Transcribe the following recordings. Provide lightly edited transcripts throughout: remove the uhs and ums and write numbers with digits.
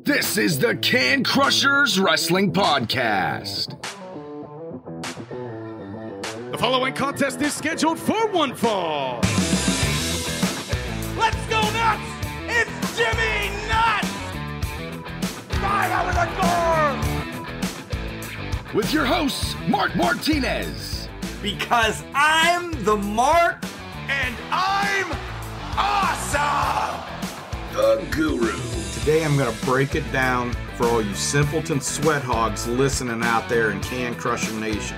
This is the Can Crushers Wrestling Podcast. The following contest is scheduled for one fall. Let's go nuts! It's Jimmy Nuts! Right out of the door! With your hosts, Mark Martinez. Because I'm the Mark and I'm awesome! The Guru. Today I'm going to break it down for all you simpleton sweat hogs listening out there in Can Crusher Nation.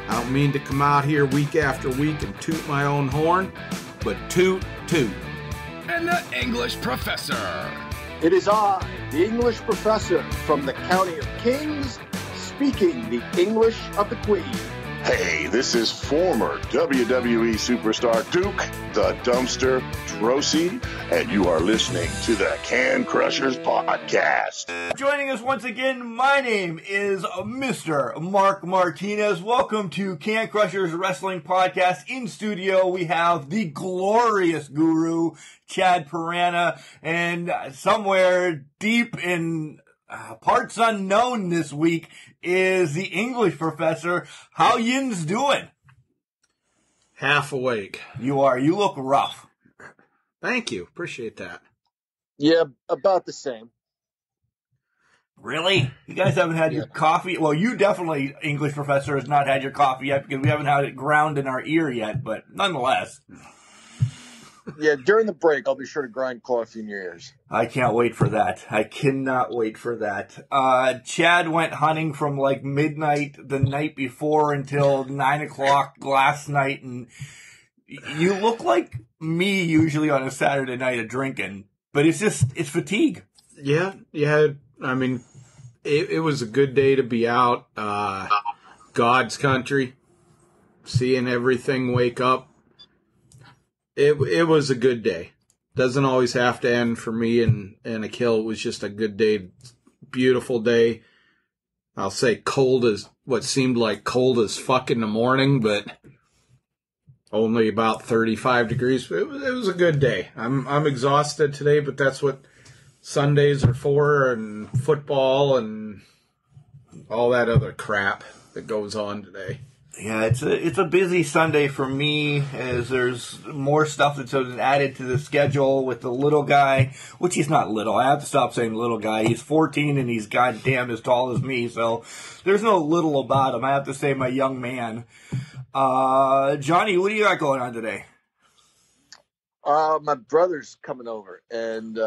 I don't mean to come out here week after week and toot my own horn, but toot, toot. And the English Professor. It is I, the English Professor from the County of Kings, speaking the English of the Queen. Hey, this is former WWE superstar Duke, the Dumpster Drosy, and you are listening to the Can Crushers Podcast. Joining us once again, my name is Mr. Mark Martinez. Welcome to Can Crushers Wrestling Podcast. In studio, we have the glorious Guru, Chad Piranha, and somewhere deep in parts unknown this week is the English Professor. How yin's doing? Half awake. You are. You look rough. Thank you. Appreciate that. Yeah, about the same. Really? You guys haven't had your coffee? Well, you definitely, English Professor, has not had your coffee yet because we haven't had it ground in our ear yet, but nonetheless. Yeah, during the break, I'll be sure to grind coffee in your ears. I can't wait for that. I cannot wait for that. Chad went hunting from like midnight the night before until 9 o'clock last night, and you look like me usually on a Saturday night of drinking, but it's fatigue. Yeah. I mean, it was a good day to be out. God's country, seeing everything wake up. It was a good day. Doesn't always have to end for me and Akil. It was just a good day, beautiful day. I'll say cold as what seemed like cold as fuck in the morning, but only about 35 degrees. It was a good day. I'm exhausted today, but that's what Sundays are for, and football and all that other crap that goes on today. Yeah, it's a busy Sunday for me as there's more stuff that's been added to the schedule with the little guy, which he's not little. I have to stop saying little guy. He's 14 and he's goddamn as tall as me, so there's no little about him. I have to say my young man. Johnny, what do you got going on today? My brother's coming over, and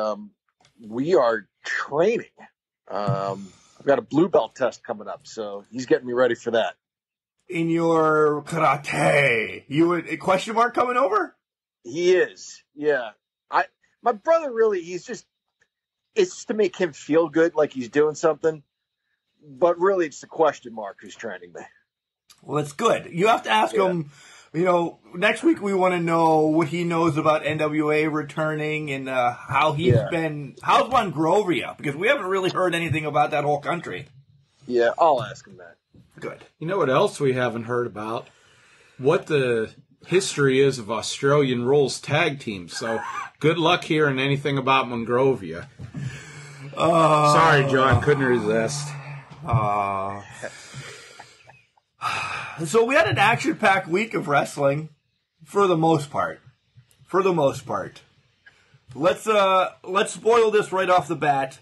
we are training. I've got a blue belt test coming up, so he's getting me ready for that. In your karate, a question mark coming over? He is, yeah. My brother really, it's just to make him feel good, like he's doing something. But really, it's the question mark who's training me. Well, that's good. You have to ask him. Next week we want to know what he knows about NWA returning and how he's been. How's Monrovia? Because we haven't really heard anything about that whole country. Yeah, I'll ask him that. Good. You know what else we haven't heard about? What the history is of Australian Rules tag teams. So good luck hearing anything about Monrovia. Sorry, John, couldn't resist. So we had an action-packed week of wrestling, for the most part. Let's spoil this right off the bat.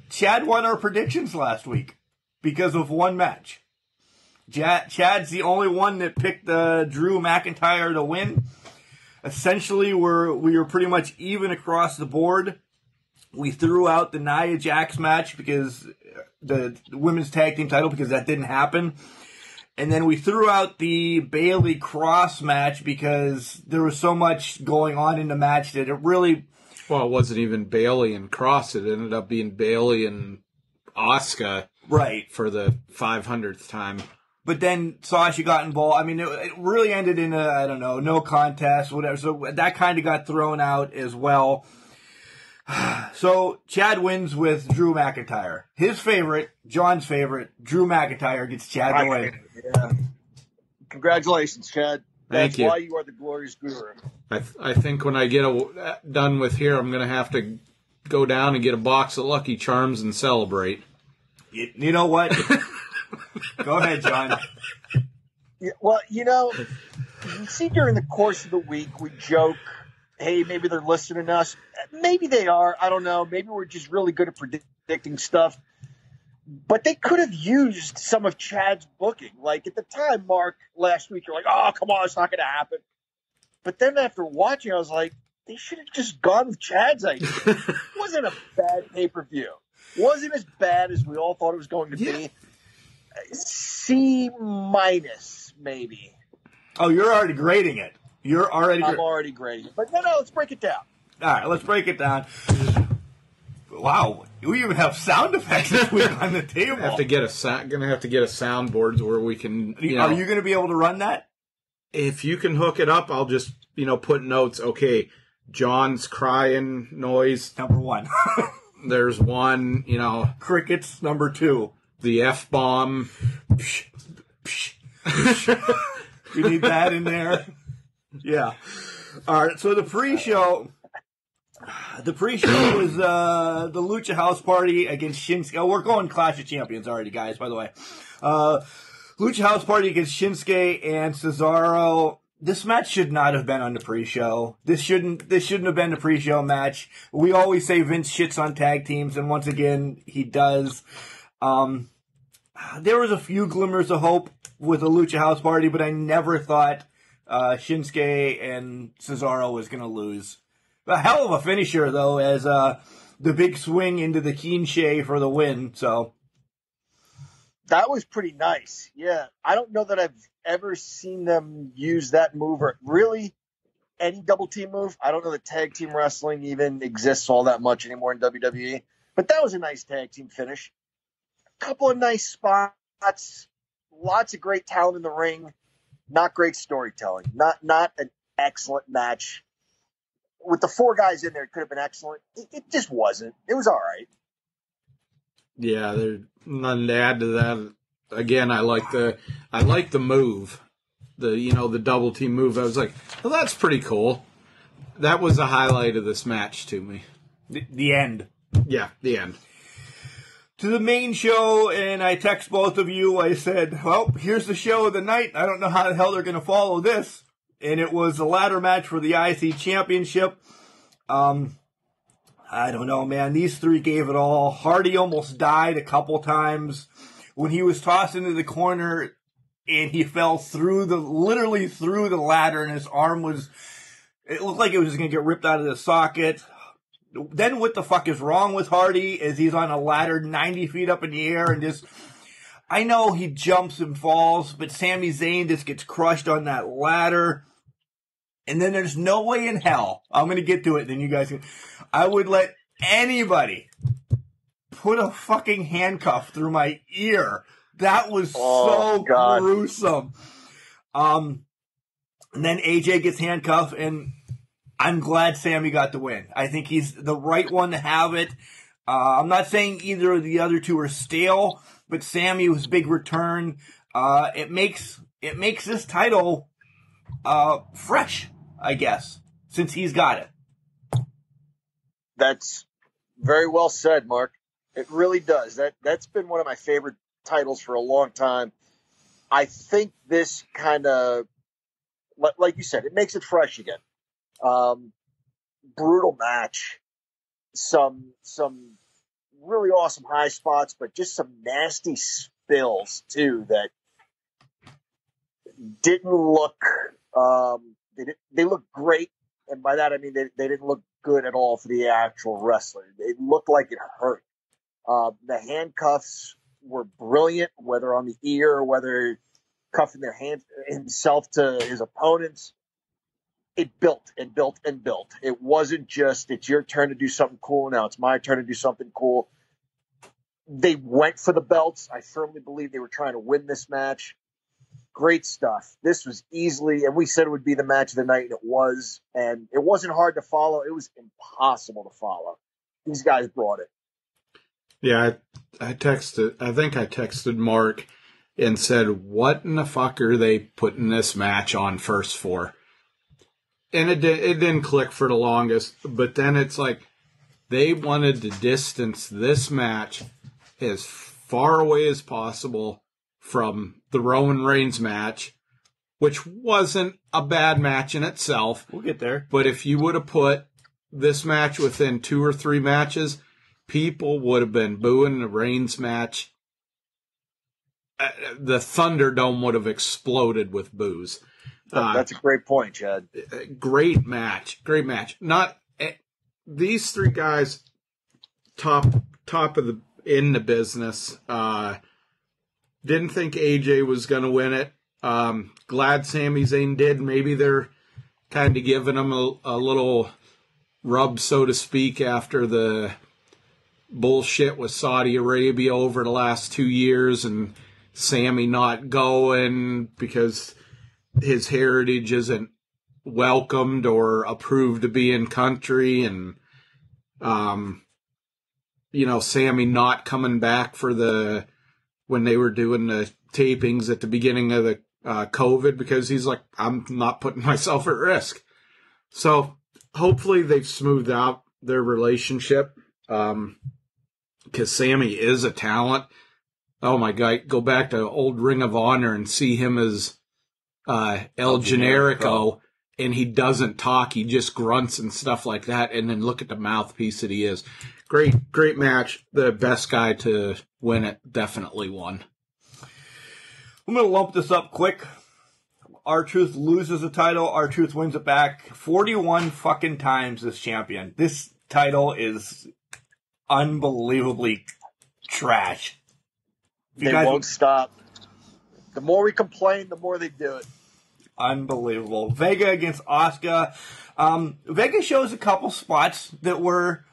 Chad won our predictions last week because of one match. Chad's the only one that picked Drew McIntyre to win. Essentially, we were pretty much even across the board. We threw out the Nia Jax match because the women's tag team title because that didn't happen. And then we threw out the Bayley Cross match because there was so much going on in the match that it really... Well, it wasn't even Bayley and Cross. It ended up being Bayley and Asuka. Right. For the 500th time. But then Sasha got involved. I mean, it really ended in no contest, whatever. So that kind of got thrown out as well. So Chad wins with Drew McIntyre. His favorite, John's favorite, Drew McIntyre gets Chad to win. Yeah. Congratulations, Chad. Thank you. That's why you are the glorious Guru. I think when I get done with here, I'm going to have to go down and get a box of Lucky Charms and celebrate. You know what? Go ahead, John. Yeah, well, you see during the course of the week, we joke, hey, maybe they're listening to us. Maybe they are. I don't know. Maybe we're just really good at predicting stuff. But they could have used some of Chad's booking. Like at the time, Mark, last week, you're like, oh, come on, it's not going to happen. But then after watching, I was like, they should have just gone with Chad's idea. It wasn't a bad pay-per-view. Wasn't as bad as we all thought it was going to be. C-, maybe. Oh, you're already grading it. I'm already grading it. But no, let's break it down. All right, let's break it down. Wow, we even have sound effects this week on the table. Gonna have to get a soundboard where we can. Are you going to be able to run that? If you can hook it up, I'll just put notes. Okay, John's crying noise. Number 1. There's one. Crickets. Number 2. The F-bomb. We need that in there. Yeah. All right. So the pre-show was the Lucha House Party against Shinsuke. Oh, we're going Clash of Champions already, guys, by the way. Lucha House Party against Shinsuke and Cesaro. This match should not have been on the pre-show. This shouldn't have been the pre-show match. We always say Vince shits on tag teams, and once again, he does. There was a few glimmers of hope with the Lucha House Party, but I never thought Shinsuke and Cesaro was going to lose. A hell of a finisher, though, as the big swing into the Kinshe for the win. So that was pretty nice. Yeah, I don't know that I've ever seen them use that move or really any double team move. I don't know that tag team wrestling even exists all that much anymore in WWE. But that was a nice tag team finish. A couple of nice spots. Lots of great talent in the ring. Not great storytelling. Not an excellent match. With the 4 guys in there, it could have been excellent. It just wasn't. It was all right. Yeah, there's nothing to add to that. Again, I like the move, the double team move. I was like, well, that's pretty cool. That was the highlight of this match to me. The end. Yeah, the end. To the main show, and I text both of you. I said, well, here's the show of the night. I don't know how the hell they're going to follow this. And it was the ladder match for the IC Championship. I don't know, man. These 3 gave it all. Hardy almost died a couple times. When he was tossed into the corner and he fell literally through the ladder, and his arm it looked like it was just going to get ripped out of the socket. Then what the fuck is wrong with Hardy as he's on a ladder 90 feet up in the air and just, I know he jumps and falls, but Sami Zayn just gets crushed on that ladder. And then there's no way in hell, I'm going to get to it, then you guys can, I would let anybody put a fucking handcuff through my ear. That was so gruesome. And then AJ gets handcuffed, and I'm glad Sammy got the win. I think he's the right one to have it. I'm not saying either of the other 2 are stale, but Sammy was big return. It makes this title fresh, I guess, since he's got it. That's very well said, Mark. It really does. That's been one of my favorite titles for a long time. I think this kind of, like you said, it makes it fresh again. Brutal match. Some really awesome high spots, but just some nasty spills too that didn't look. They looked great, and by that I mean they didn't look good at all for the actual wrestler. It looked like it hurt. The handcuffs were brilliant, whether on the ear or whether cuffing their hand himself to his opponents. It built and built and built. It wasn't just, it's your turn to do something cool, now it's my turn to do something cool. They went for the belts. I firmly believe they were trying to win this match. Great stuff. This was easily, and we said it would be the match of the night, and it was. And it wasn't hard to follow. It was impossible to follow. These guys brought it. Yeah, I texted Mark and said, what in the fuck are they putting this match on first for? And it didn't click for the longest, but then it's like, They wanted to distance this match as far away as possible from the Roman Reigns match, which wasn't a bad match in itself. We'll get there. But if you would have put this match within 2 or 3 matches, people would have been booing the Reigns match. The Thunderdome would have exploded with boos. That's a great point, Chad. Great match. These 3 guys, top of in the business. Didn't think AJ was going to win it. Glad Sami Zayn did. Maybe they're kind of giving him a little rub, so to speak, after the bullshit with Saudi Arabia over the last 2 years and Sami not going because his heritage isn't welcomed or approved to be in country, and Sami not coming back for when they were doing the tapings at the beginning of the COVID, because he's like, I'm not putting myself at risk. So hopefully they've smoothed out their relationship, because Sami is a talent. Oh my God, go back to old Ring of Honor and see him as El Generico, and he doesn't talk, he just grunts and stuff like that, and then look at the mouthpiece that he is. Great match. The best guy to win it definitely won. I'm going to lump this up quick. R-Truth loses the title. R-Truth wins it back 41 fucking times as champion. This title is unbelievably trash. They won't stop. The more we complain, the more they do it. Unbelievable. Vega against Asuka. Vega shows a couple spots that were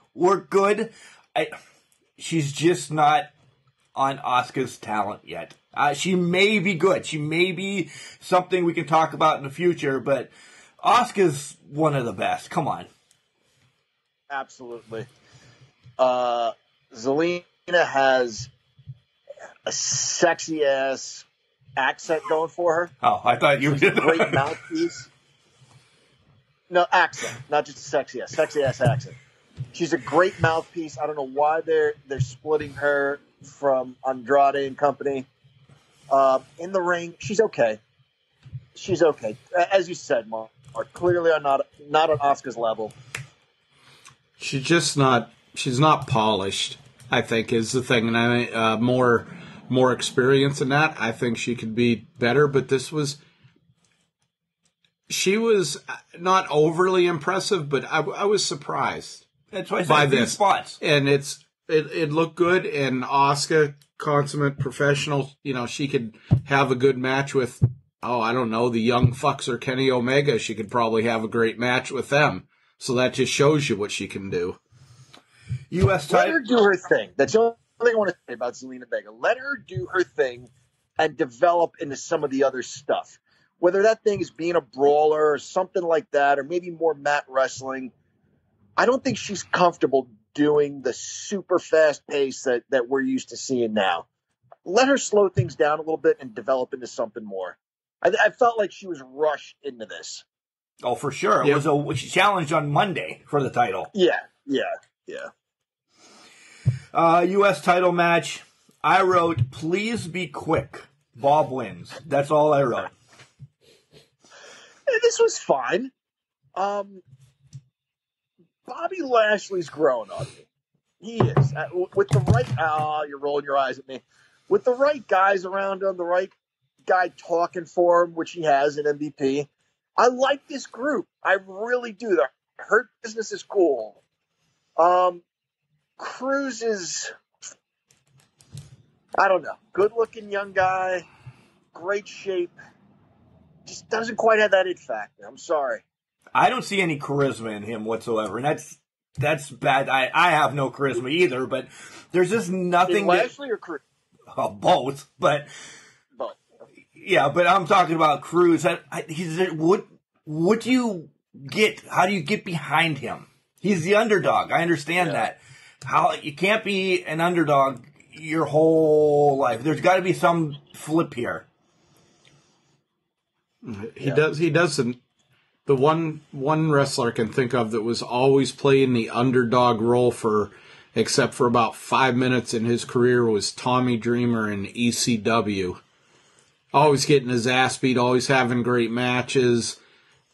good. She's just not on Asuka's talent yet. She may be good. She may be something we can talk about in the future, but Asuka's one of the best. Come on. Absolutely. Zelina has a sexy-ass accent going for her. Oh, I thought you were a great mouthpiece. No, accent. Not just a sexy-ass accent. She's a great mouthpiece. I don't know why they're splitting her from Andrade and company. In the ring, she's okay. She's okay. As you said, Mark, clearly not on Asuka's level. She's not polished, I think, is the thing. And I more experience in that. I think she could be better, but she was not overly impressive, but I was surprised. That's why I by said this spots. And it looked good, and Asuka, consummate professional, she could have a good match with, I don't know, the Young Fucks or Kenny Omega. She could probably have a great match with them. So that just shows you what she can do. U.S. title. Let her do her thing. That's the only thing I want to say about Zelina Vega. Let her do her thing and develop into some of the other stuff. Whether that thing is being a brawler or something like that, or maybe more mat wrestling, I don't think she's comfortable doing the super fast pace that we're used to seeing now. Let her slow things down a little bit and develop into something more. I felt like she was rushed into this. Oh, for sure. It was she challenged on Monday for the title. Yeah. U.S. title match. I wrote, please be quick. Bob wins. That's all I wrote. This was fine. Bobby Lashley's growing on me. He is. With the right... you're rolling your eyes at me. With the right guys around him, the right guy talking for him, which he has in MVP, I like this group. I really do. The Hurt Business is cool. Cruz is... I don't know. Good-looking young guy. Great shape. Just doesn't quite have that it factor. I'm sorry. I don't see any charisma in him whatsoever, and that's bad. I have no charisma either, but there's just nothing. In Lashley or Cruz? Both, but both. Yeah, but I'm talking about Cruz. What do you get? How do you get behind him? He's the underdog. I understand that. How you can't be an underdog your whole life. There's got to be some flip here. He doesn't. The one wrestler I can think of that was always playing the underdog role except for about 5 minutes in his career was Tommy Dreamer in ECW. Always getting his ass beat, always having great matches,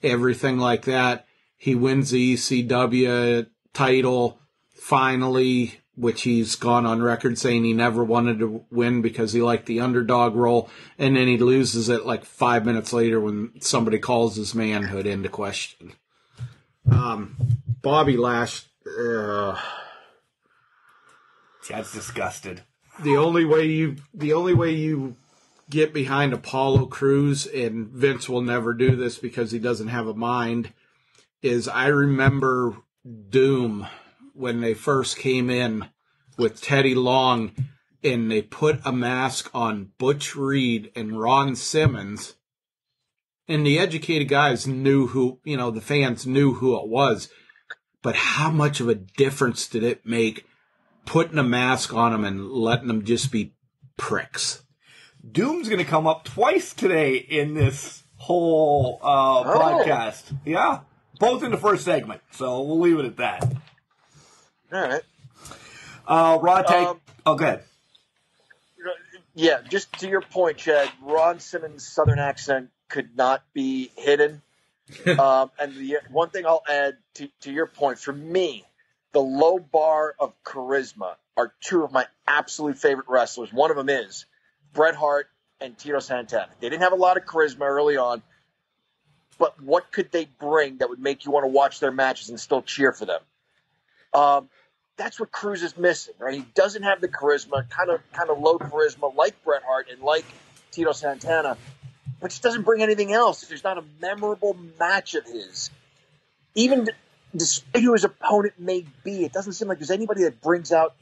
everything like that. He wins the ECW title finally, which he's gone on record saying he never wanted to win because he liked the underdog role, and then he loses it like 5 minutes later when somebody calls his manhood into question. Bobby Lash, Chad's disgusted. the only way you get behind Apollo Crews, and Vince will never do this because he doesn't have a mind, is I remember Doom when they first came in with Teddy Long and they put a mask on Butch Reed and Ron Simmons, and the educated guys knew who, the fans knew who it was, but how much of a difference did it make putting a mask on them and letting them just be pricks? Doom's going to come up twice today in this whole podcast. Yeah, both in the first segment, so we'll leave it at that. All right. Raw take. Okay. Yeah, just to your point, Chad, Ron Simmons' Southern accent could not be hidden. And the one thing I'll add to your point, for me, the low bar of charisma are two of my absolute favorite wrestlers. One of them is Bret Hart and Tito Santana. They didn't have a lot of charisma early on, but what could they bring that would make you want to watch their matches and still cheer for them? That's what Crews is missing, right? He doesn't have the charisma, kind of low charisma, like Bret Hart and like Tito Santana, but just doesn't bring anything else. There's not a memorable match of his. Even despite who his opponent may be, it doesn't seem like there's anybody that brings out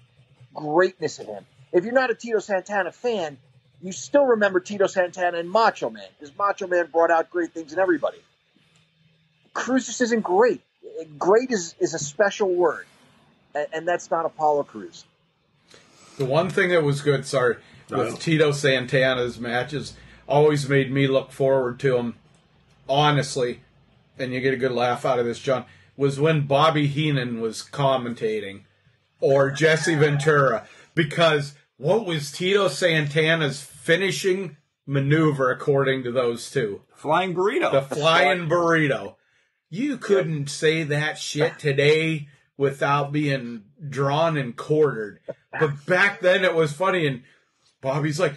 greatness in him. If you're not a Tito Santana fan, you still remember Tito Santana and Macho Man, because Macho Man brought out great things in everybody. Crews just isn't great. Great is a special word. And that's not Apollo Crews. The one thing that was good, with Tito Santana's matches, always made me look forward to him, honestly, and you get a good laugh out of this, John, was when Bobby Heenan was commentating, or Jesse Ventura, because what was Tito Santana's finishing maneuver according to those two? Flying burrito. The flying burrito. You couldn't say that shit today without being drawn and quartered. But back then it was funny, and Bobby's like,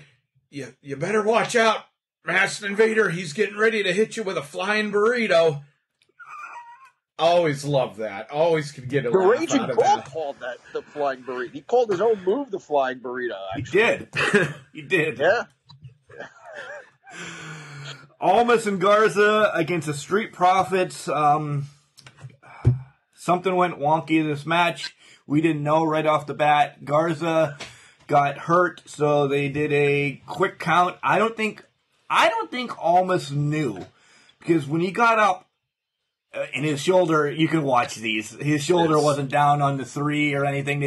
you better watch out, Masked Invader. He's getting ready to hit you with a flying burrito. Always loved that. Always could get a the laugh Raging out of Bull that. called that the flying burrito. He called his own move the flying burrito, actually. He did. He did. Yeah. Almas and Garza against the Street Profits. Something went wonky in this match. We didn't know right off the bat. Garza got hurt, so they did a quick count. I don't think Almas knew, because when he got up in his shoulder, you can watch these. His shoulder wasn't down on the 3 or anything.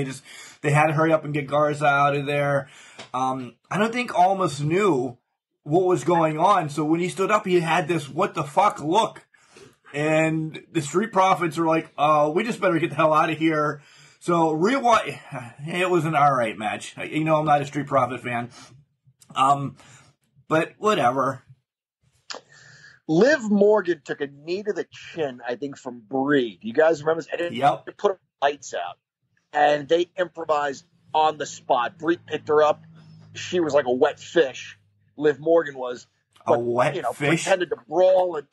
They had to hurry up and get Garza out of there. I don't think Almas knew what was going on. So when he stood up, he had this what the fuck look. And the Street Profits were like, we just better get the hell out of here. So it was an alright match. I'm not a Street Profit fan. But whatever. Liv Morgan took a knee to the chin, I think, from Brie. Do you guys remember this? Yep. They put her lights out. And they improvised on the spot. Brie picked her up. She was like a wet fish. Liv Morgan was. A wet fish? Pretended to brawl and,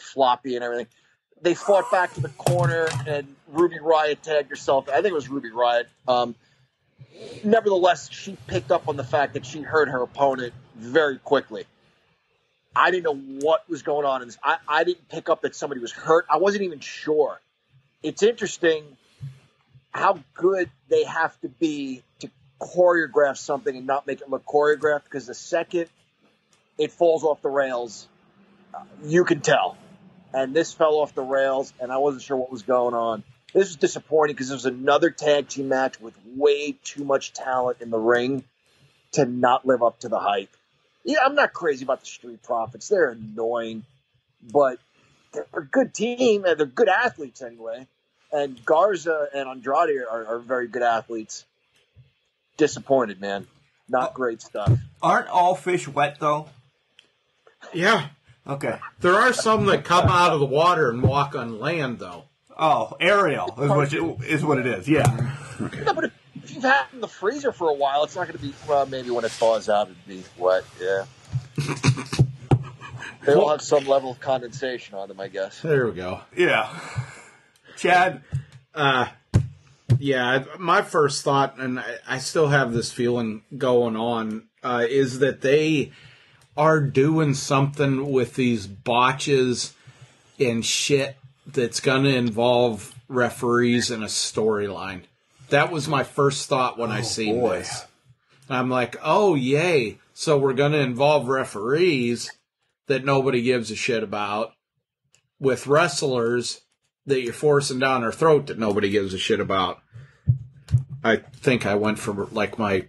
floppy and everything. They fought back to the corner, and Ruby Riott tagged herself. I think it was Ruby Riott. Nevertheless, she picked up on the fact that she hurt her opponent very quickly. I didn't know what was going on in this. I didn't pick up that somebody was hurt. I wasn't even sure. It's interesting how good they have to be to choreograph something and not make it look choreographed, because the second it falls off the rails, you can tell. And this fell off the rails, and I wasn't sure what was going on. This was disappointing because it was another tag team match with way too much talent in the ring to not live up to the hype. Yeah, I'm not crazy about the Street Profits. They're annoying. But they're a good team, and they're good athletes anyway. And Garza and Andrade are very good athletes. Disappointed, man. Not great stuff. Aren't all fish wet, though? Yeah. Okay. There are some that come out of the water and walk on land, though. Oh, aerial is what it is. Yeah. Okay. No, but if you've had it in the freezer for a while, it's not going to be, well, maybe when it thaws out, it'd be wet, yeah. They all have some level of condensation on them, I guess. There we go. Yeah. Chad? Yeah, my first thought, and I still have this feeling going on, is that they are doing something with these botches and shit that's going to involve referees in a storyline. That was my first thought when I seen this. I'm like, oh, yay. So we're going to involve referees that nobody gives a shit about with wrestlers that you're forcing down their throat that nobody gives a shit about. I think I went for like my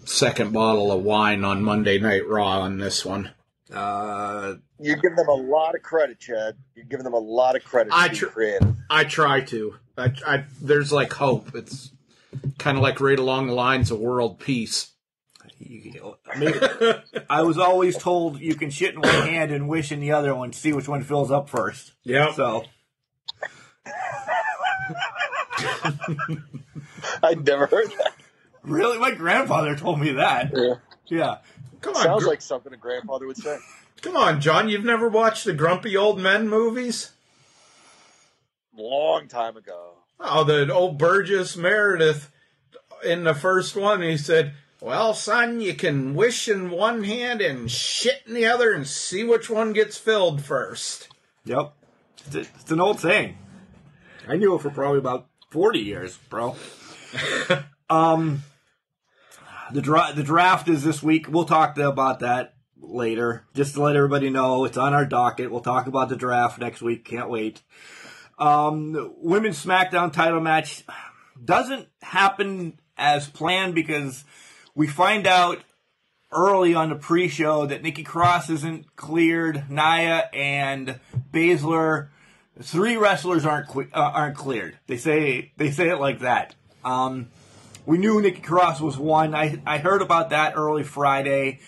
second bottle of wine on Monday Night Raw on this one. You give them a lot of credit, Chad. You're giving them a lot of credit to be creative. I try to. There's like hope. It's kind of like right along the lines of world peace. I was always told you can shit in one hand and wish in the other one, see which one fills up first. Yeah. So. I'd never heard that. Really? My grandfather told me that. Yeah. Come on. Sounds like something a grandfather would say. Come on, John. You've never watched the Grumpy Old Men movies? Long time ago. Oh, the old Burgess Meredith in the first one, he said, well, son, you can wish in one hand and shit in the other and see which one gets filled first. Yep. It's an old saying. I knew it for probably about 40 years, bro. The draft is this week. We'll talk about that later. Just to let everybody know, it's on our docket. We'll talk about the draft next week. Can't wait. Women's SmackDown title match doesn't happen as planned because we find out early on the pre-show that Nikki Cross isn't cleared. Nia and Baszler, 3 wrestlers aren't cleared. They say it like that. We knew Nikki Cross was one. I heard about that early Friday.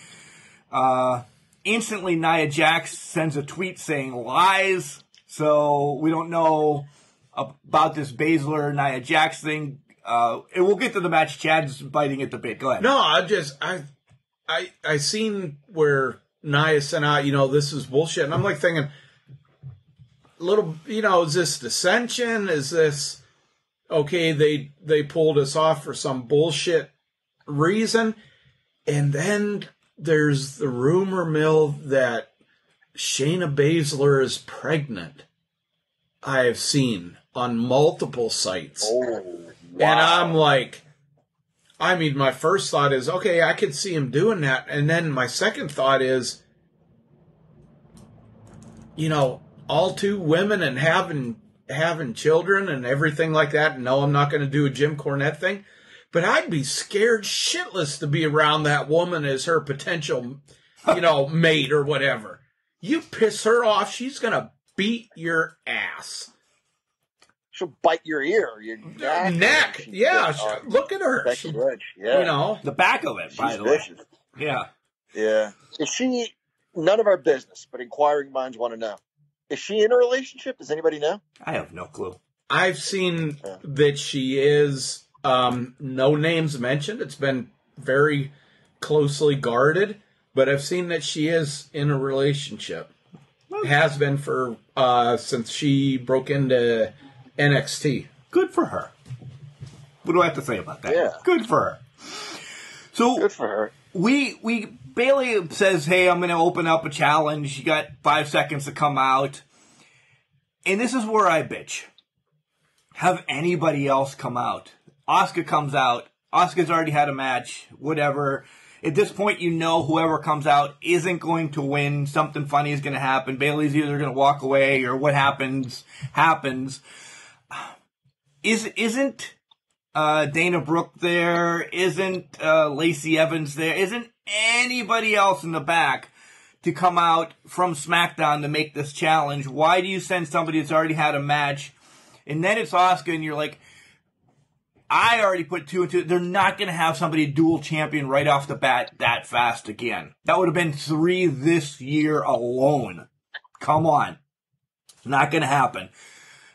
Instantly, Nia Jax sends a tweet saying lies. So we don't know about this Baszler Nia Jax thing. We'll get to the match. Chad's biting at the bit. Go ahead. No, I seen where Nia sent out, this is bullshit. And I'm like thinking, is this dissension? Is this, okay, they pulled us off for some bullshit reason? And then there's the rumor mill that Shayna Baszler is pregnant. I have seen on multiple sites. Oh, wow. And I'm like, my first thought is, okay, I could see him doing that. And then my second thought is, all 2 women and having children and everything like that. No, I'm not going to do a Jim Cornette thing. But I'd be scared shitless to be around that woman as her potential, mate or whatever. You piss her off, she's going to beat your ass. She'll bite your ear. Your neck. Yeah. Look at her. Becky Lynch. Yeah. The back of it, by the way. Yeah. Yeah. Is she, none of our business, but inquiring minds want to know. Is she in a relationship? Does anybody know? I have no clue. I've seen that she is, no names mentioned. It's been very closely guarded, but I've seen that she is in a relationship. Has been for, since she broke into NXT. Good for her. What do I have to say about that? Yeah. Good for her. So good for her. Bayley says, hey, I'm going to open up a challenge. You got 5 seconds to come out. And this is where I bitch. Have anybody else come out. Asuka comes out. Asuka's already had a match. Whatever. At this point, whoever comes out isn't going to win. Something funny is going to happen. Bayley's either going to walk away or what happens. Isn't Dana Brooke there? Isn't Lacey Evans there? Isn't anybody else in the back to come out from SmackDown to make this challenge? Why do you send somebody that's already had a match? And then it's Asuka, and you're like, I already put 2 and 2. They're not going to have somebody dual champion right off the bat that fast again. That would have been 3 this year alone. Come on. Not going to happen.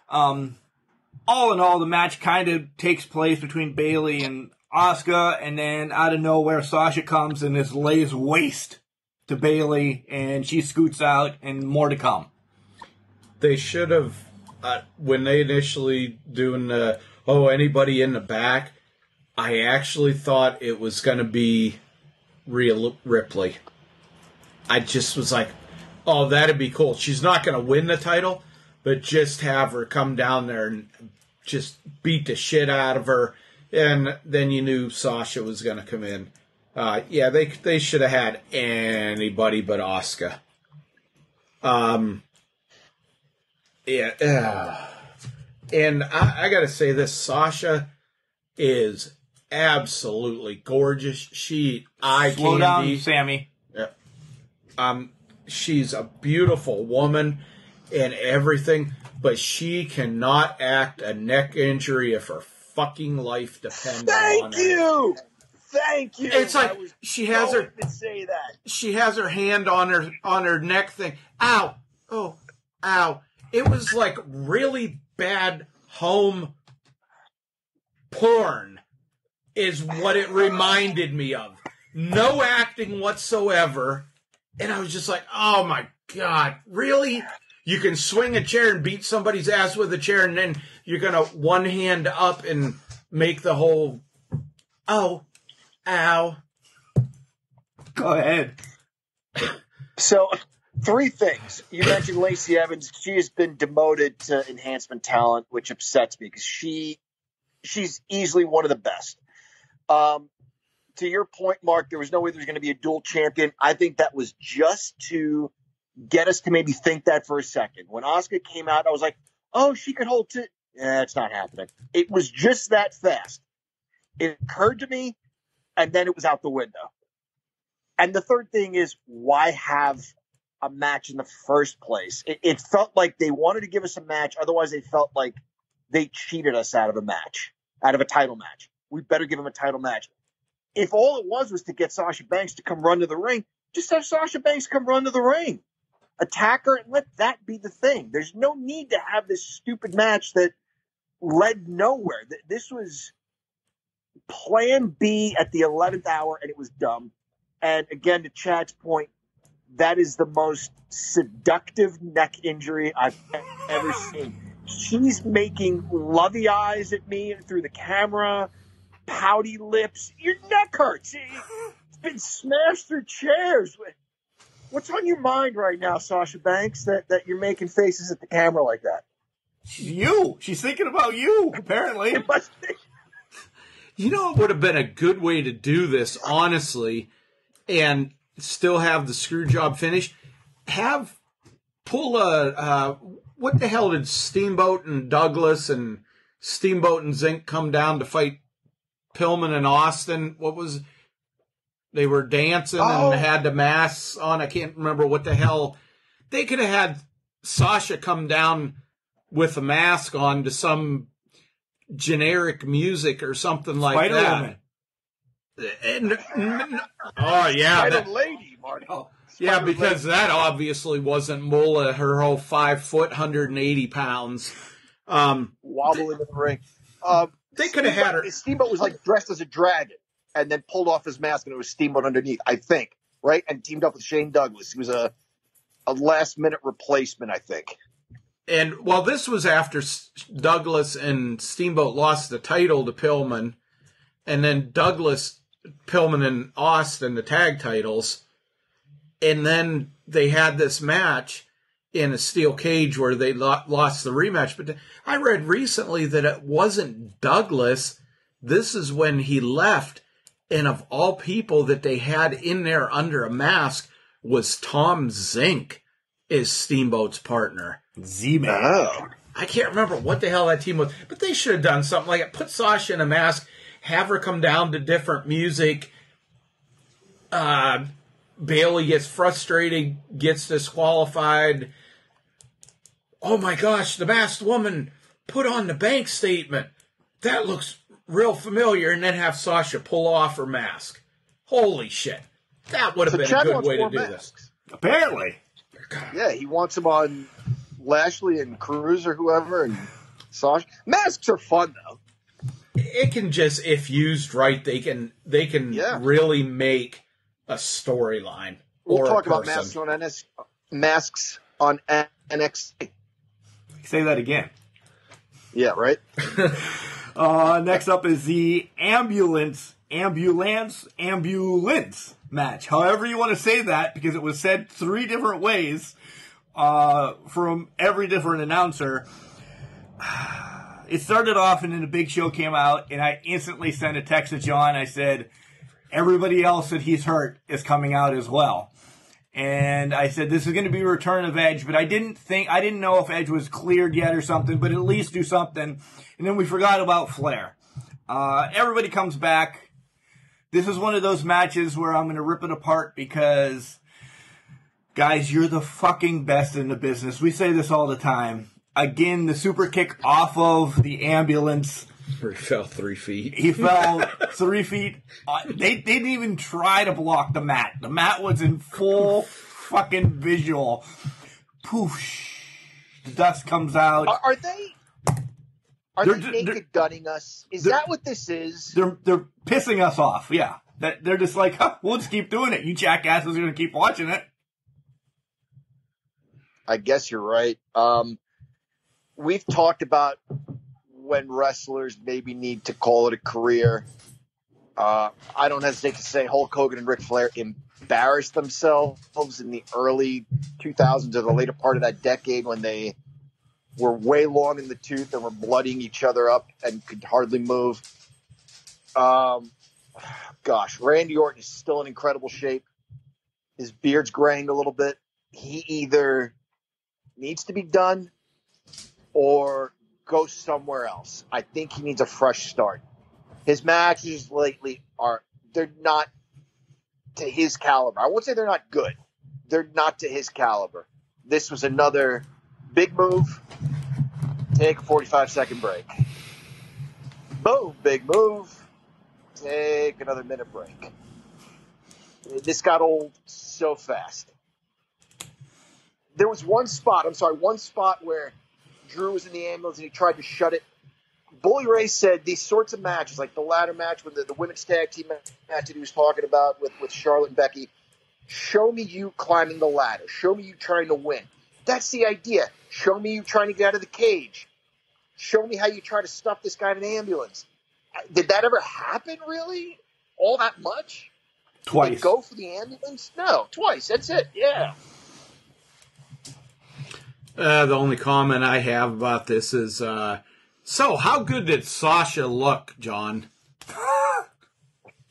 All in all, the match kind of takes place between Bayley and Asuka, and then out of nowhere, Sasha comes and just lays waste to Bayley, and she scoots out, and more to come. They should have, when they initially doing the, anybody in the back, I actually thought it was going to be Rhea Ripley. I just was like, oh, that'd be cool. She's not going to win the title, but just have her come down there and just beat the shit out of her. And then you knew Sasha was going to come in. They should have had anybody but Asuka. And I got to say this, Sasha is absolutely gorgeous. Slow down, Sammy. Yeah. She's a beautiful woman and everything, but she cannot act a neck injury if her fucking life depended on her. Thank you. It's like she has her to say that. She has her hand on her neck thing. Ow. Oh, ow. It was like really bad home porn is what it reminded me of. No acting whatsoever. And I was just like, oh my God, really? You can swing a chair and beat somebody's ass with a chair, and then you're going to one hand up and make the whole, ow. Go ahead. So, 3 things. You mentioned Lacey Evans. She has been demoted to enhancement talent, which upsets me because she's easily one of the best. To your point, Mark, there was no way there was going to be a dual champion. I think that was just to get us to maybe think that for a second. When Asuka came out, I was like, oh, she could hold two. It's not happening. It was just that fast. It occurred to me, and then it was out the window. And the third thing is, why have a match in the first place? It felt like they wanted to give us a match. Otherwise, they felt like they cheated us out of a match, out of a title match. We better give them a title match. If all it was to get Sasha Banks to come run to the ring, just have Sasha Banks come run to the ring. Attack her and let that be the thing. There's no need to have this stupid match that led nowhere. This was plan B at the 11th hour, and it was dumb. And again, to Chad's point, that is the most seductive neck injury I've ever seen. She's making lovey eyes at me through the camera, pouty lips. Your neck hurts. It's been smashed through chairs. What's on your mind right now, Sasha Banks, that you're making faces at the camera like that? You. She's thinking about you, apparently. It must be. You know, it would have been a good way to do this, honestly, and still have the screw job finish. Pull a, what the hell did Steamboat and Douglas and Steamboat and Zink come down to fight Pillman and Austin? They were dancing and had the masks on. I can't remember what the hell. They could have had Sasha come down with a mask on to some generic music or something like Spider-Woman. that. Oh, yeah. Spider Lady, Marco. Yeah, because that obviously wasn't Mola, her whole 5 foot, 180 pounds. Wobbling in the ring. They could have had her. Steamboat was like dressed as a dragon and then pulled off his mask and it was Steamboat underneath, I think, right? And teamed up with Shane Douglas. He was a last-minute replacement, I think. And, well, this was after Douglas and Steamboat lost the title to Pillman, and then Douglas, Pillman, and Austin, the tag titles, and then they had this match in a steel cage where they lost the rematch. But I read recently that it wasn't Douglas. This is when he left, and of all people that they had in there under a mask was Tom Zink as Steamboat's partner. Z-Man. Oh. I can't remember what the hell that team was, but they should have done something like it. Put Sasha in a mask, have her come down to different music, Bailey gets frustrated, gets disqualified. Oh my gosh, the masked woman put on the bank statement. That looks real familiar. And then have Sasha pull off her mask. Holy shit. That would have been a good way to do this. Apparently. Yeah, he wants them on Lashley and Cruz or whoever, and Sasha. Masks are fun, though. It can just, if used right, they can really make a storyline. We'll talk about masks on NXT. Say that again. Yeah, right? Next up is the ambulance match. However you want to say that, because it was said 3 different ways from every different announcer. It started off, and then the Big Show came out, and I instantly sent a text to John. I said, everybody else that he's hurt is coming out as well. And I said, this is going to be a return of Edge, but I didn't know if Edge was cleared yet or something, but at least do something. And then we forgot about Flair. Everybody comes back. This is one of those matches where I'm going to rip it apart because, guys, you're the fucking best in the business. We say this all the time. Again, the super kick off of the ambulance. He fell 3 feet. He fell 3 feet. They didn't even try to block the mat. The mat was in full fucking visual. Poof. The dust comes out. Are they naked gunning us? Is that what this is? They're pissing us off, yeah. They're just like, huh, we'll just keep doing it. You jackasses are going to keep watching it. I guess you're right. We've talked about when wrestlers maybe need to call it a career. I don't hesitate to say Hulk Hogan and Ric Flair embarrassed themselves in the early 2000s or the later part of that decade when they were way long in the tooth and were bloodying each other up and could hardly move. Gosh, Randy Orton is still in incredible shape. His beard's graying a little bit. He either needs to be done or go somewhere else. I think he needs a fresh start. His matches lately they're not to his caliber. I won't say they're not good. They're not to his caliber. This was another big move. Take a 45-second break. Boom, big move. Take another minute break. This got old so fast. There was one spot where Drew was in the ambulance and he tried to shut it. Bully Ray said these sorts of matches, like the ladder match, with the women's tag team match that he was talking about with Charlotte and Becky, show me you climbing the ladder. Show me you trying to win. That's the idea. Show me you trying to get out of the cage. Show me how you try to stuff this guy in an ambulance. Did that ever happen, really? All that much? Twice. Did they go for the ambulance? No, twice. That's it. Yeah. The only comment I have about this is, so how good did Sasha look, John?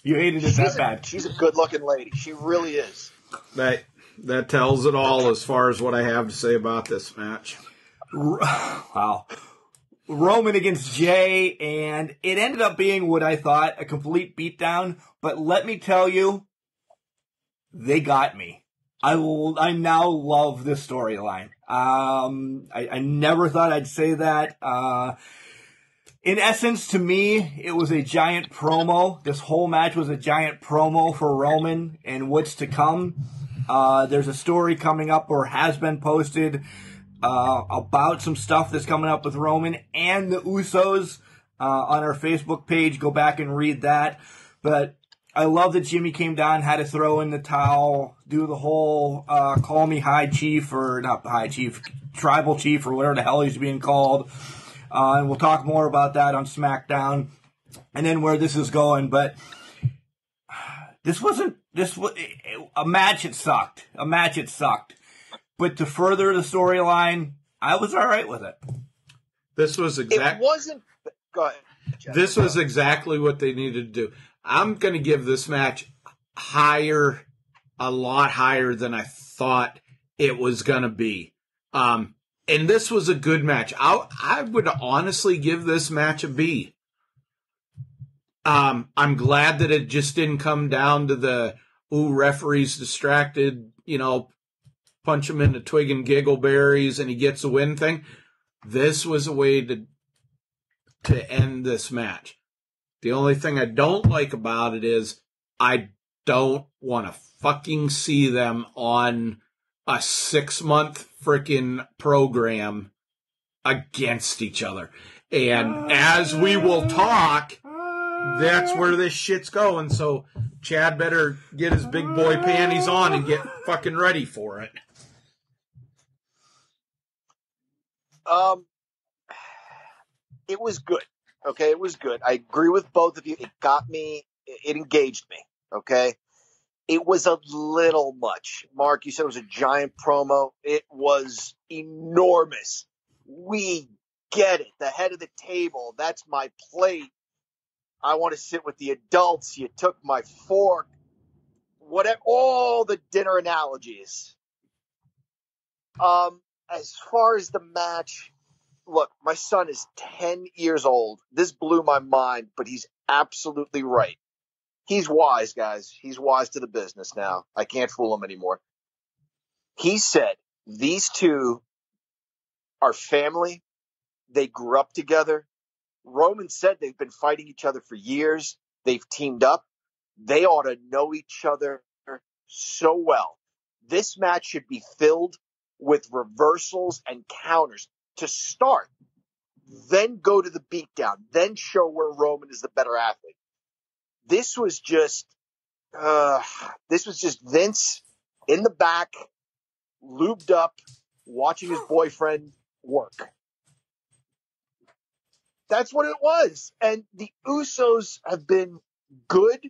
You hated it that bad. She's a good-looking lady. She really is. That tells it all as far as what I have to say about this match. Wow. Roman against Jay, and it ended up being what I thought, a complete beatdown. But let me tell you, they got me. I now love this storyline. I never thought I'd say that. In essence, to me, it was a giant promo. This whole match was a giant promo for Roman and what's to come. There's a story coming up or has been posted about some stuff that's coming up with Roman and the Usos on our Facebook page. Go back and read that. But I love that Jimmy came down, had to throw in the towel, do the whole call me High Chief, or not High Chief, Tribal Chief, or whatever the hell he's being called. And we'll talk more about that on SmackDown and then where this is going. But this was a match. It sucked. But to further the storyline, I was all right with it. This was It wasn't. Go ahead, Jeff. This was exactly what they needed to do. I'm going to give this match a lot higher than I thought it was going to be. And this was a good match. I would honestly give this match a B. I'm glad that it just didn't come down to the ooh, referee's distracted, punch him into twig and giggleberries and he gets a win thing. This was a way to end this match. The only thing I don't like about it is I don't want to fucking see them on a 6-month freaking program against each other. And as we will talk, that's where this shit's going. So Chad better get his big boy panties on and get fucking ready for it. It was good. Okay, it was good. I agree with both of you. It got me. It engaged me. Okay. It was a little much. Mark, you said it was a giant promo. It was enormous. We get it. The head of the table. That's my plate. I want to sit with the adults. You took my fork. Whatever. All the dinner analogies. As far as the match, look, my son is 10 years old. This blew my mind, but he's absolutely right. He's wise, guys. He's wise to the business now. I can't fool him anymore. He said these two are family. They grew up together. Roman said they've been fighting each other for years. They've teamed up. They ought to know each other so well. This match should be filled with reversals and counters to start. Then go to the beatdown. Then show where Roman is the better athlete. This was just Vince in the back, lubed up, watching his boyfriend work. That's what it was. And the Usos have been good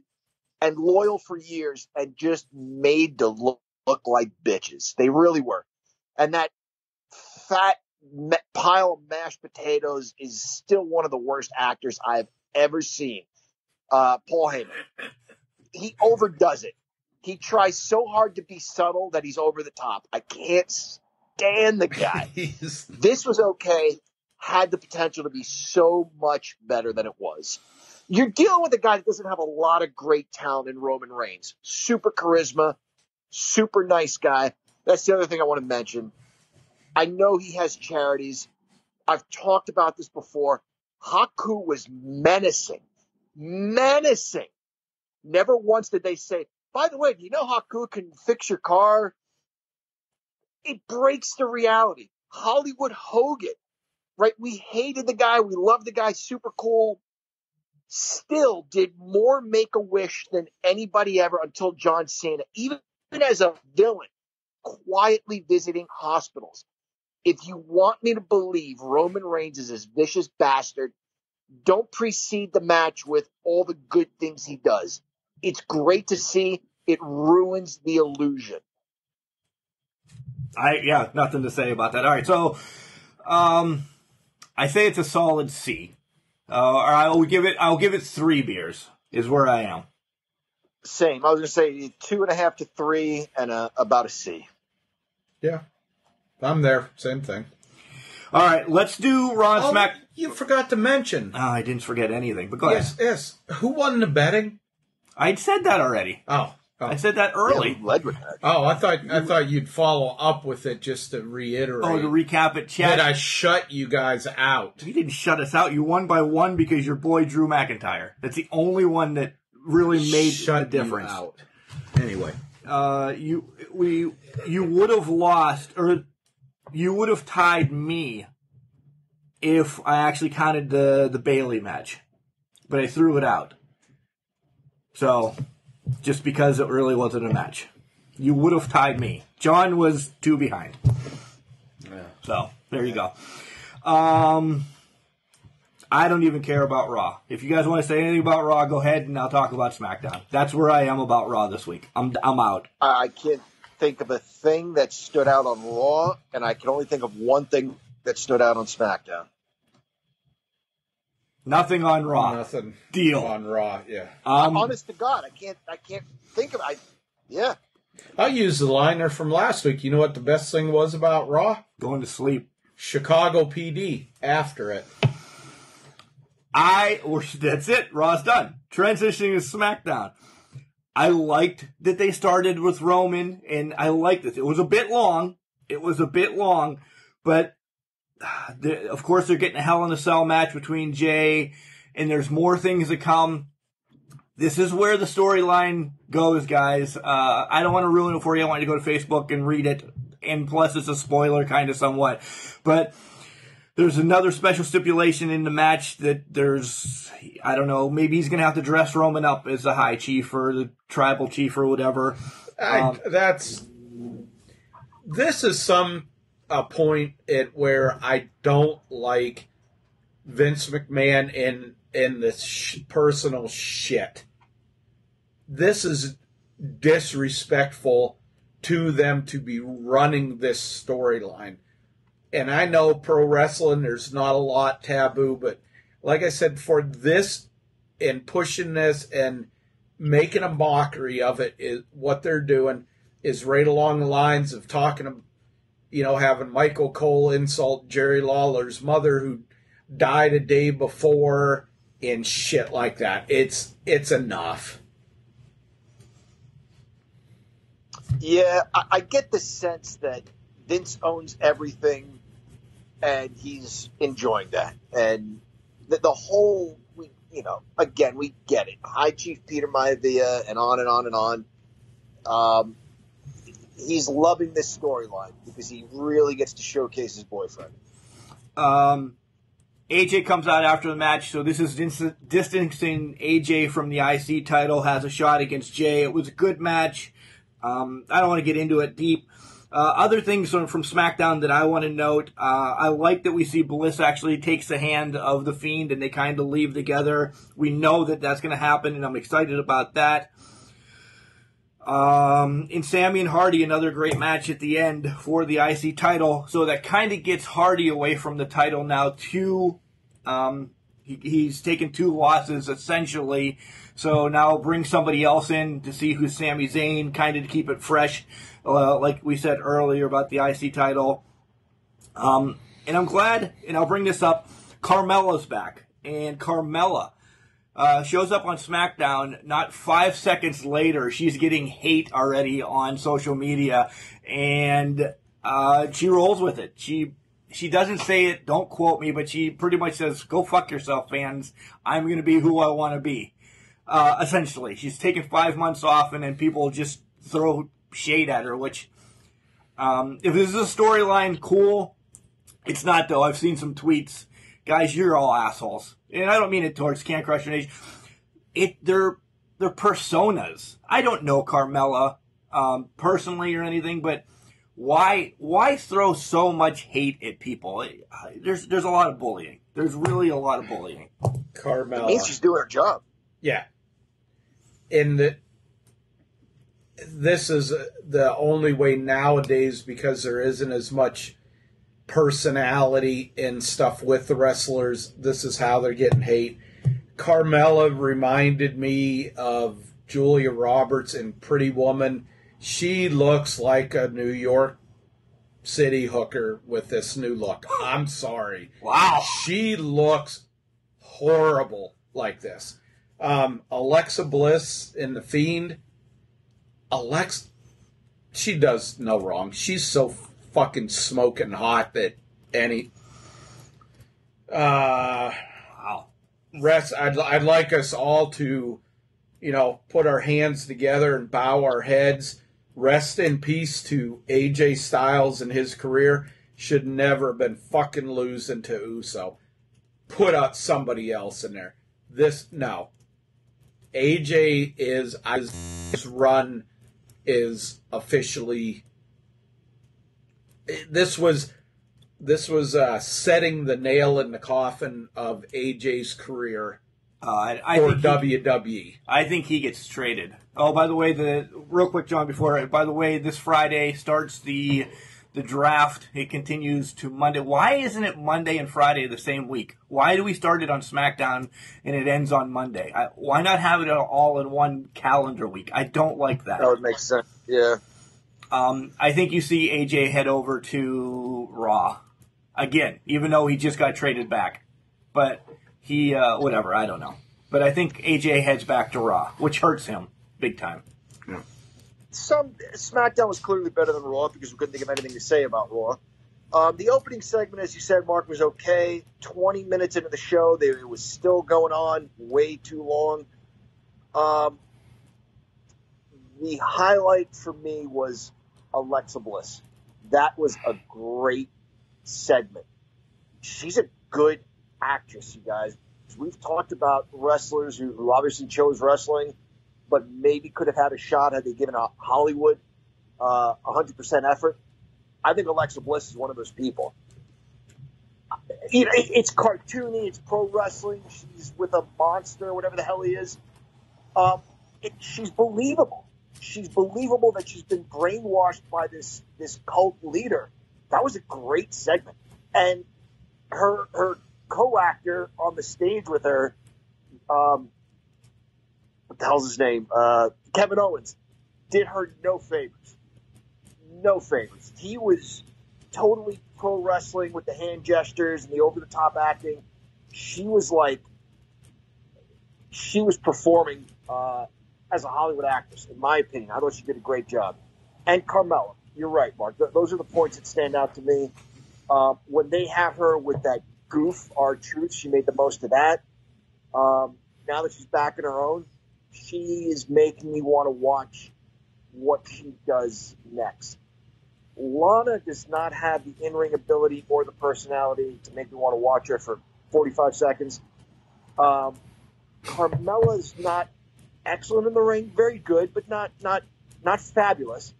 and loyal for years and just made to look like bitches. They really were. And that fat pile of mashed potatoes is still one of the worst actors I've ever seen. Paul Heyman. He overdoes it. He tries so hard to be subtle that he's over the top. I can't stand the guy. This was okay. Had the potential to be so much better than it was. You're dealing with a guy that doesn't have a lot of great talent in Roman Reigns. Super charisma, super nice guy. That's the other thing I want to mention. I know he has charities. I've talked about this before. Haku was menacing. Menacing. Never once did they say, by the way, do you know Haku can fix your car? It breaks the reality. Hollywood Hogan, right? We hated the guy. We loved the guy. Super cool. Still did more Make-A-Wish than anybody ever until John Cena. Even as a villain, quietly visiting hospitals. If you want me to believe Roman Reigns is this vicious bastard, don't precede the match with all the good things he does. It's great to see. It ruins the illusion. Nothing to say about that. All right, so I say it's a solid C. I'll give it 3 beers is where I am. Same. I was going to say 2.5 to 3 and about a C. Yeah. I'm there. Same thing. All right, let's do Raw and Smack. You forgot to mention. Oh, I didn't forget anything. But go ahead. Yes. Who won the betting? I said that already. Oh. I said that early. Yeah, led with that. Oh, I thought you'd follow up with it just to reiterate. Oh, to recap it, Chad. That I shut you guys out. You didn't shut us out. You won by 1 because your boy Drew McIntyre. That's the only one that really made a difference. You out. Anyway, you would have lost, or you would have tied me if I actually counted the Bailey match, but I threw it out. So, just because it really wasn't a match, you would have tied me. John was 2 behind. Yeah. So there you go. I don't even care about Raw. If you guys want to say anything about Raw, go ahead and I'll talk about SmackDown. That's where I am about Raw this week. I'm out. I can't think of a thing that stood out on Raw, and I can only think of one thing that stood out on SmackDown. Nothing on Raw. Nothing. Deal on Raw. Yeah. Honest to God, I can't think of it. Yeah. I'll use the liner from last week. You know what the best thing was about Raw? Going to sleep. Chicago PD after it. That's it. Raw's done. Transitioning to SmackDown. I liked that they started with Roman, and I liked this. It was a bit long. But of course they're getting a Hell in a Cell match between Jay, and there's more things to come. This is where the storyline goes, guys. I don't want to ruin it for you. I want you to go to Facebook and read it. And plus, it's a spoiler, kind of somewhat. But there's another special stipulation in the match that there's, I don't know, maybe he's going to have to dress Roman up as the High Chief or the Tribal Chief or whatever. This is a point at where I don't like Vince McMahon in this personal shit. This is disrespectful to them to be running this storyline. And I know pro wrestling, there's not a lot taboo, but like I said, for this and pushing this and making a mockery of it, is what they're doing is right along the lines of talking, having Michael Cole insult Jerry Lawler's mother who died a day before and shit like that. It's enough. Yeah, I get the sense that Vince owns everything, and he's enjoying that. And the whole, again, we get it. High Chief Peter Maivia, and on and on and on. He's loving this storyline because he really gets to showcase his boyfriend. AJ comes out after the match, so this is distancing AJ from the IC title, has a shot against Jay. It was a good match. I don't want to get into it deep. Other things from SmackDown that I want to note, I like that we see Bliss actually takes the hand of The Fiend and they kind of leave together. We know that that's going to happen, and I'm excited about that. In Sammy and Hardy, another great match at the end for the IC title. So that kind of gets Hardy away from the title now too. He's taken 2 losses essentially. So now bring somebody else in to see who's Sami Zayn, kind of to keep it fresh, like we said earlier about the IC title. And I'm glad, and I'll bring this up, Carmella's back. And Carmella shows up on SmackDown. Not 5 seconds later, she's getting hate already on social media. And she rolls with it. She doesn't say it, don't quote me, but she pretty much says, go fuck yourself, fans. I'm going to be who I want to be. Essentially, she's taken 5 months off, and then people just throw shade at her, which, if this is a storyline, cool. It's not, though. I've seen some tweets. Guys, you're all assholes. And I don't mean it towards Can Crush Nation. They're personas. I don't know Carmella, personally or anything, but why throw so much hate at people? There's a lot of bullying. There's really a lot of bullying. Carmella. It means she's doing her job. Yeah. And this is the only way nowadays, because there isn't as much personality and stuff with the wrestlers. This is how they're getting hate. Carmella reminded me of Julia Roberts in Pretty Woman. She looks like a New York City hooker with this new look. I'm sorry. Wow. She looks horrible like this. Alexa Bliss in The Fiend. She does no wrong. She's so fucking smoking hot that wow. I'd like us all to, put our hands together and bow our heads. Rest in peace to AJ Styles and his career. Should never have been fucking losing to Uso. Put out somebody else in there. No. AJ his run is officially, this was setting the nail in the coffin of AJ's career for WWE. I think he gets traded. Oh, by the way, real quick, John, this Friday starts the draft. It continues to Monday. Why isn't it Monday and Friday the same week? Why do we start it on SmackDown and it ends on Monday? Why not have it all in one calendar week? I don't like that. That would make sense, yeah. I think you see AJ head over to Raw again, even though he just got traded back. But he, whatever, I don't know. But I think AJ heads back to Raw, which hurts him. big time. Yeah. SmackDown was clearly better than Raw because we couldn't think of anything to say about Raw. The opening segment, as you said, Mark, was okay. 20 minutes into the show, it was still going on way too long. The highlight for me was Alexa Bliss. That was a great segment. She's a good actress, you guys. We've talked about wrestlers who obviously chose wrestling, but maybe could have had a shot had they given Hollywood 100% effort. I think Alexa Bliss is one of those people. It's cartoony. It's pro wrestling. She's with a monster, whatever the hell he is. She's believable. She's believable that she's been brainwashed by this cult leader. That was a great segment. And her co-actor on the stage with her, what the hell's his name? Kevin Owens, did her no favors. No favors. He was totally pro wrestling with the hand gestures and the over-the-top acting. She was performing as a Hollywood actress, in my opinion. I thought she did a great job. And Carmella, you're right, Mark. Those are the points that stand out to me. When they have her with that goof, R-Truth, she made the most of that. Now that she's back in her own, she is making me want to watch what she does next. Lana does not have the in-ring ability or the personality to make me want to watch her for 45 seconds. Carmella's not excellent in the ring, very good, but not fabulous.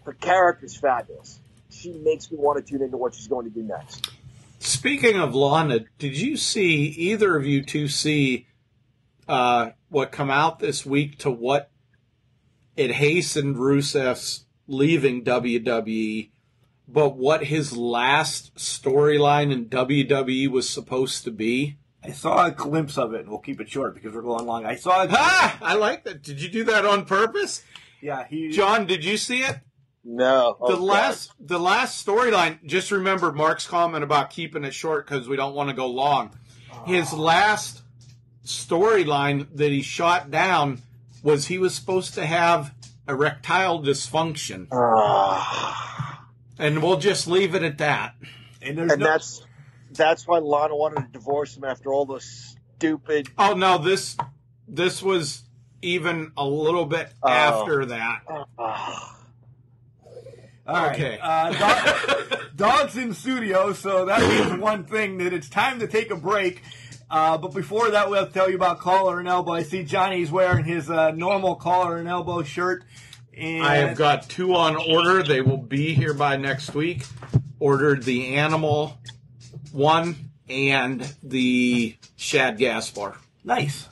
Her character's fabulous. She makes me want to tune into what she's going to do next. Speaking of Lana, did you see, either of you two see what come out this week to what it hastened Rusev's leaving WWE, but what his last storyline in WWE was supposed to be? I saw a glimpse of it, and we'll keep it short because we're going long. I saw it. I like that. Did you do that on purpose? Yeah. John, did you see it? No. The last storyline, just remember Mark's comment about keeping it short because we don't want to go long. His last storyline that he shot down was he was supposed to have erectile dysfunction. And we'll just leave it at that. And that's why Lana wanted to divorce him after all those stupid... Oh, no, this was even a little bit after that. All okay. Right. Dog's in studio, so that means one thing, that it's time to take a break. But before that, we'll tell you about Collar and Elbow. I see Johnny's wearing his normal Collar and Elbow shirt. And I have got 2 on order. They will be here by next week. Ordered the Animal one and the Shad Gas Bar. Nice.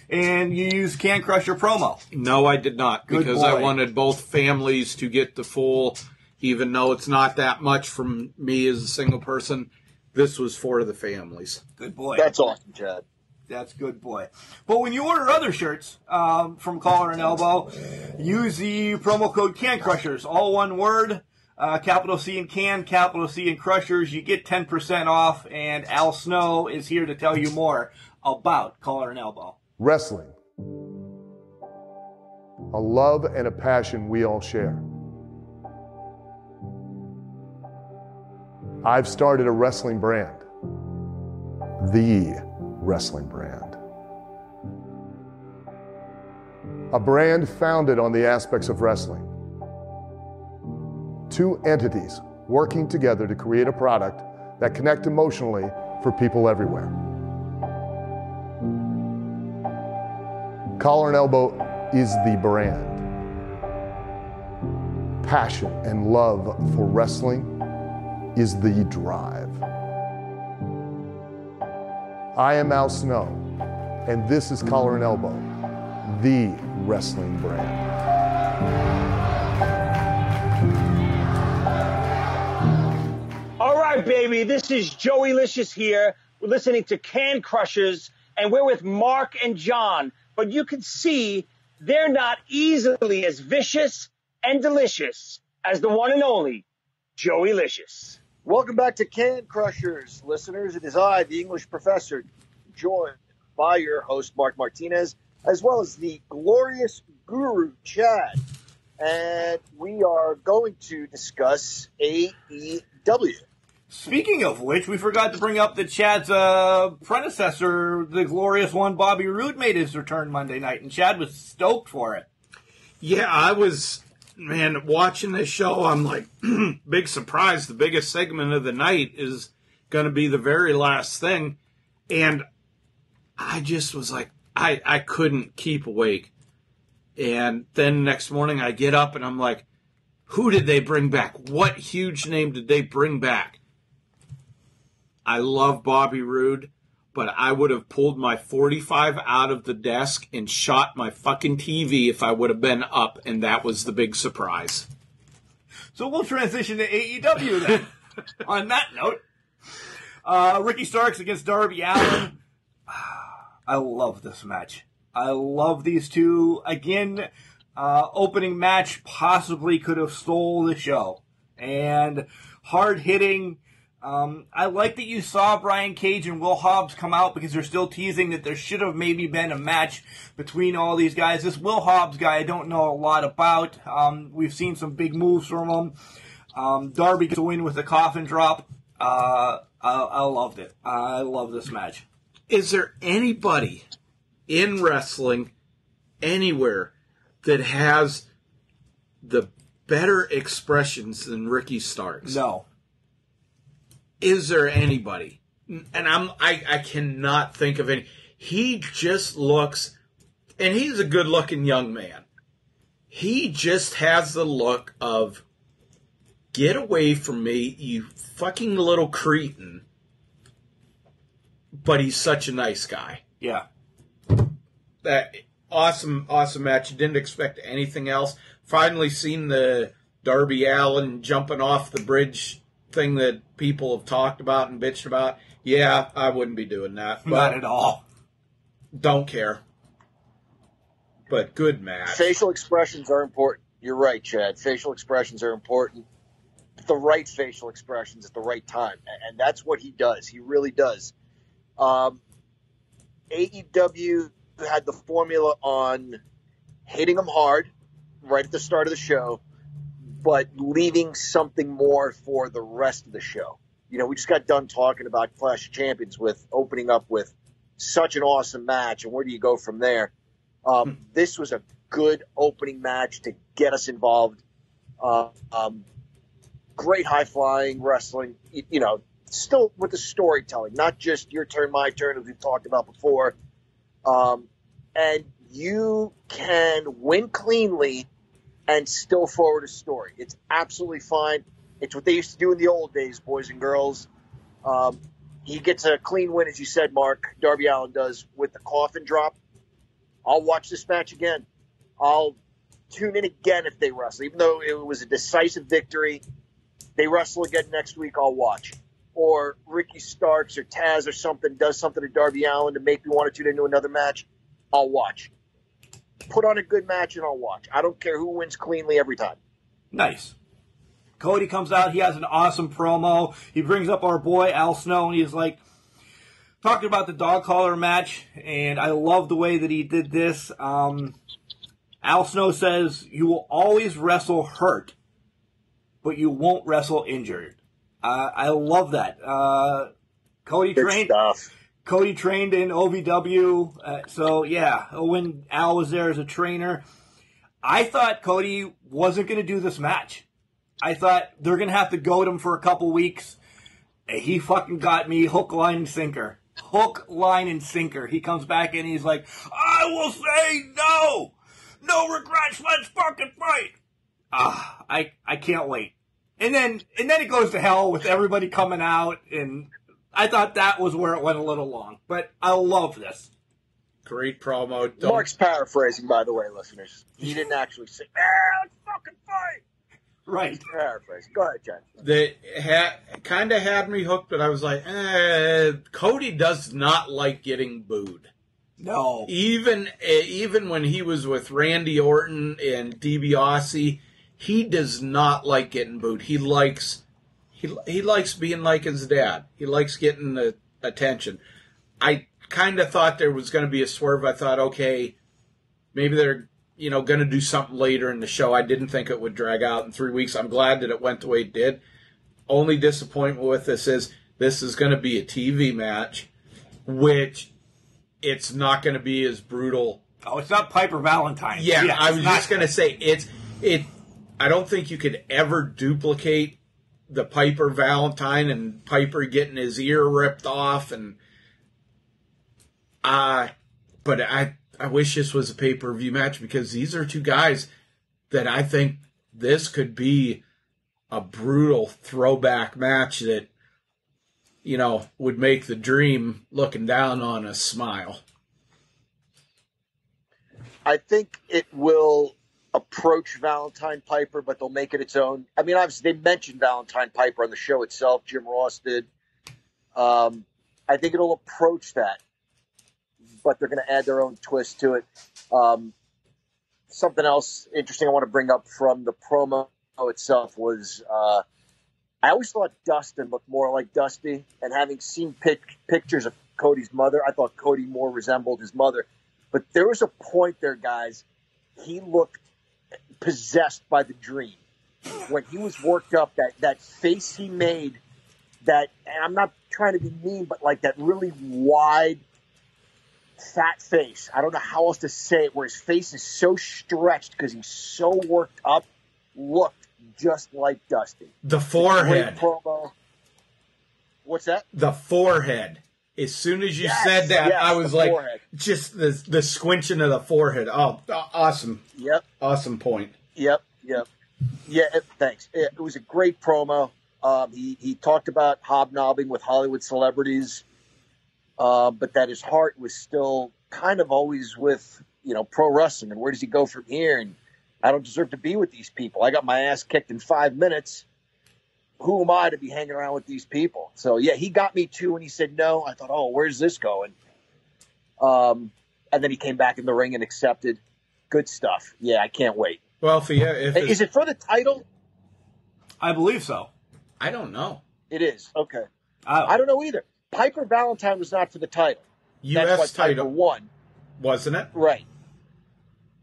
And you use Can Crusher promo. No, I did not, because I wanted both families to get the full, even though it's not that much from me as a single person. This was for the families. Good boy. That's awesome, Chad. That's good boy. But when you order other shirts from Collar and Elbow, use the promo code Can Crushers, all one word, capital C in Can, capital C in Crushers. You get 10% off, and Al Snow is here to tell you more about Collar and Elbow. Wrestling. A love and a passion we all share. I've started a wrestling brand. The wrestling brand. A brand founded on the aspects of wrestling. 2 entities working together to create a product that connect emotionally for people everywhere. Collar and Elbow is the brand. Passion and love for wrestling is the drive. I am Al Snow, and this is Collar and Elbow, the wrestling brand. All right, baby, this is Joey Licious here. We're listening to Can Crushers, and we're with Mark and John. But you can see they're not easily as vicious and delicious as the one and only Joey Licious. Welcome back to Can Crushers, listeners. It is I, the English professor, joined by your host, Mark Martinez. as well as the glorious guru, Chad. And we are going to discuss AEW. Speaking of which, we forgot to bring up that Chad's predecessor, the glorious one, Bobby Roode, made his return Monday night, and Chad was stoked for it. Yeah, I was, man, watching this show, I'm like, big surprise. The biggest segment of the night is going to be the very last thing. And I just was like, I couldn't keep awake. And then next morning I get up and I'm like, who did they bring back? What huge name did they bring back? I love Bobby Roode, but I would have pulled my 45 out of the desk and shot my fucking TV if I would have been up, and that was the big surprise. So we'll transition to AEW then. On that note, Ricky Starks against Darby Allin. I love this match. I love these two. Again, opening match possibly could have stole the show. And hard-hitting. I like that you saw Brian Cage and Will Hobbs come out because they're still teasing that there should have maybe been a match between all these guys. This Will Hobbs guy I don't know a lot about. We've seen some big moves from him. Darby gets a win with a coffin drop. I loved it. I love this match. Is there anybody in wrestling anywhere that has the better expressions than Ricky Starks? No. Is there anybody? And I cannot think of any. He just looks, and he's a good-looking young man. He just has the look of, get away from me, you fucking little cretin. But he's such a nice guy. Yeah. That awesome match. You didn't expect anything else. Finally seen the Darby Allin jumping off the bridge thing that people have talked about and bitched about. Yeah, I wouldn't be doing that. Not at all. Don't care. But good match. Facial expressions are important. You're right, Chad. Facial expressions are important. The right facial expressions at the right time. And that's what he does. He really does. AEW had the formula on hitting them hard right at the start of the show, but leaving something more for the rest of the show. You know, we just got done talking about Clash of Champions with opening up with such an awesome match, and where do you go from there? This was a good opening match to get us involved. Great high-flying wrestling, you know, still with the storytelling, not just your turn, my turn, as we've talked about before. And you can win cleanly and still forward a story. It's absolutely fine. It's what they used to do in the old days, boys and girls. He gets a clean win, as you said, Mark. Darby Allin does with the coffin drop. I'll watch this match again. I'll tune in again if they wrestle. Even though it was a decisive victory, they wrestle again next week, I'll watch. Or Ricky Starks or Taz or something does something to Darby Allin to make me want to tune into another match, I'll watch. Put on a good match and I'll watch. I don't care who wins cleanly every time. Nice. Cody comes out. He has an awesome promo. He brings up our boy Al Snow, and he's like, talking about the dog collar match, and I love the way that he did this. Al Snow says, you will always wrestle hurt, but you won't wrestle injured. I love that. Cody trained in OVW. So, yeah, when Al was there as a trainer, I thought Cody wasn't going to do this match. I thought they're going to have to goad him for a couple weeks. He fucking got me hook, line, and sinker. Hook, line, and sinker. He comes back and he's like, I will say no! No regrets, let's fucking fight! I can't wait. And then it goes to hell with everybody coming out, and I thought that was where it went a little long. But I love this. Great promo. Mark's paraphrasing, by the way, listeners. He didn't actually say, let's fucking fight! Right. Paraphrasing. Go ahead, John. They kind of had me hooked, but I was like, Cody does not like getting booed. No. Even when he was with Randy Orton and DiBiase, he does not like getting booed. He likes being like his dad. He likes getting the attention. I kind of thought there was going to be a swerve. I thought, okay, maybe they're, going to do something later in the show. I didn't think it would drag out in 3 weeks. I'm glad that it went the way it did. Only disappointment with this is going to be a TV match, which it's not going to be as brutal. Oh, it's not Piper Valentine. Yeah, I was just going to say, I don't think you could ever duplicate the Piper Valentine and Piper getting his ear ripped off. But I wish this was a pay-per-view match, because these are two guys that I think this could be a brutal throwback match that, would make the Dream looking down on us smile. I think it will approach Valentine Piper, but they'll make it its own. I mean, obviously, they mentioned Valentine Piper on the show itself. Jim Ross did. I think it'll approach that, but they're going to add their own twist to it. Something else interesting I want to bring up from the promo itself was I always thought Dustin looked more like Dusty, and having seen pictures of Cody's mother, I thought Cody more resembled his mother. But there was a point there, guys, he looked possessed by the Dream. When he was worked up, that face he made, and I'm not trying to be mean, but like that really wide, fat face. I don't know how else to say it, where his face is so stretched because he's so worked up, looked just like Dusty. The forehead. Great promo. What's that? The forehead. As soon as you said that, I was like, forehead. Just the squinching of the forehead. Oh, awesome. Yep. Awesome point. Yep. Yeah, thanks. It was a great promo. He talked about hobnobbing with Hollywood celebrities, but that his heart was still kind of always with, pro wrestling. And where does he go from here? And I don't deserve to be with these people. I got my ass kicked in 5 minutes. Who am I to be hanging around with these people? So, yeah, he got me too, and he said no. I thought, oh, where's this going? And then he came back in the ring and accepted. Good stuff. Yeah, I can't wait. Well, is it for the title? I believe so. I don't know. It is. Okay. I don't know either. Piper Valentine was not for the title. U.S. That's why title. Piper won. Wasn't it? Right.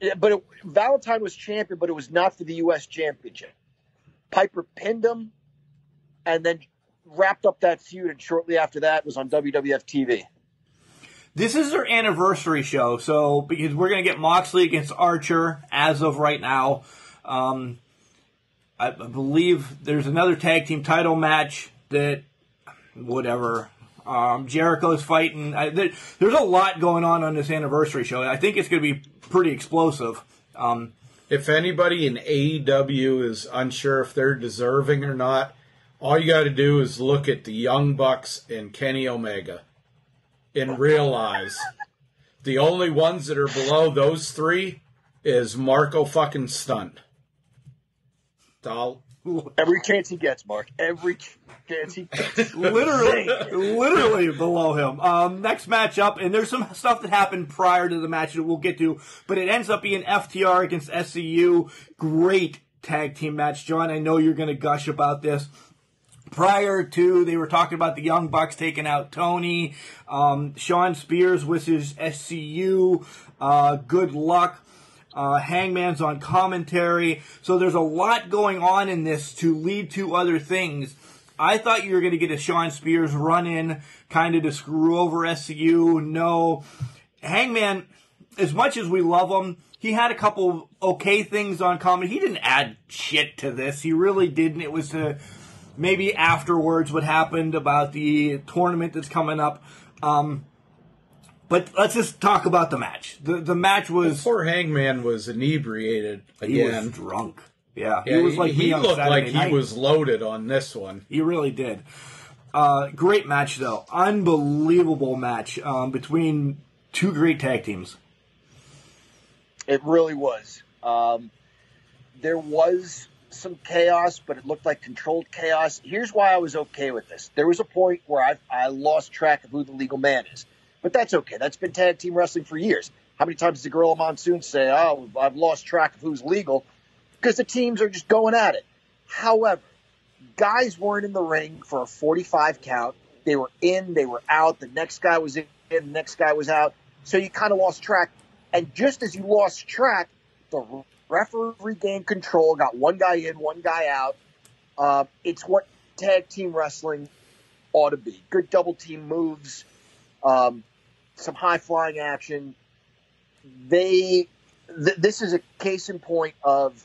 Yeah, but Valentine was champion, but it was not for the U.S. championship. Piper pinned him and then wrapped up that feud, and shortly after that was on WWF TV. This is their anniversary show, so because we're going to get Moxley against Archer as of right now. I believe there's another tag team title match that, whatever, Jericho's fighting. There's a lot going on this anniversary show. I think it's going to be pretty explosive. If anybody in AEW is unsure if they're deserving or not, all you got to do is look at the Young Bucks and Kenny Omega and realize the only ones that are below those three is Marco fucking Stunt. Every chance he gets, Mark. Every chance he gets. literally below him. Next match up, and there's some stuff that happened prior to the match that we'll get to, but it ends up being FTR against SCU. Great tag team match. John, I know you're going to gush about this. Prior to, they were talking about the Young Bucks taking out Tony. Sean Spears with his SCU. Good luck. Hangman's on commentary. So there's a lot going on in this to lead to other things. I thought you were going to get a Sean Spears run-in kind of to screw over SCU. No. Hangman, as much as we love him, he had a couple okay things on comedy. He didn't add shit to this. He really didn't. It was maybe afterwards what happened about the tournament that's coming up. But let's just talk about the match. The match was... Poor Hangman was inebriated again. He was drunk. Yeah, he was like he me on looked Saturday like night. he was loaded on this one. He really did. Great match, though. Unbelievable match between two great tag teams. It really was. There was some chaos, but it looked like controlled chaos. Here's why I was okay with this. There was a point where I lost track of who the legal man is. But that's okay. That's been tag team wrestling for years. How many times does Gorilla Monsoon say, oh, I've lost track of who's legal? Because the teams are just going at it. However, guys weren't in the ring for a 45 count. They were in, they were out. The next guy was in, the next guy was out. So you kind of lost track. And just as you lost track, the referee regained control, got one guy in, one guy out. It's what tag team wrestling ought to be. Good double team moves, some high-flying action. This is a case in point of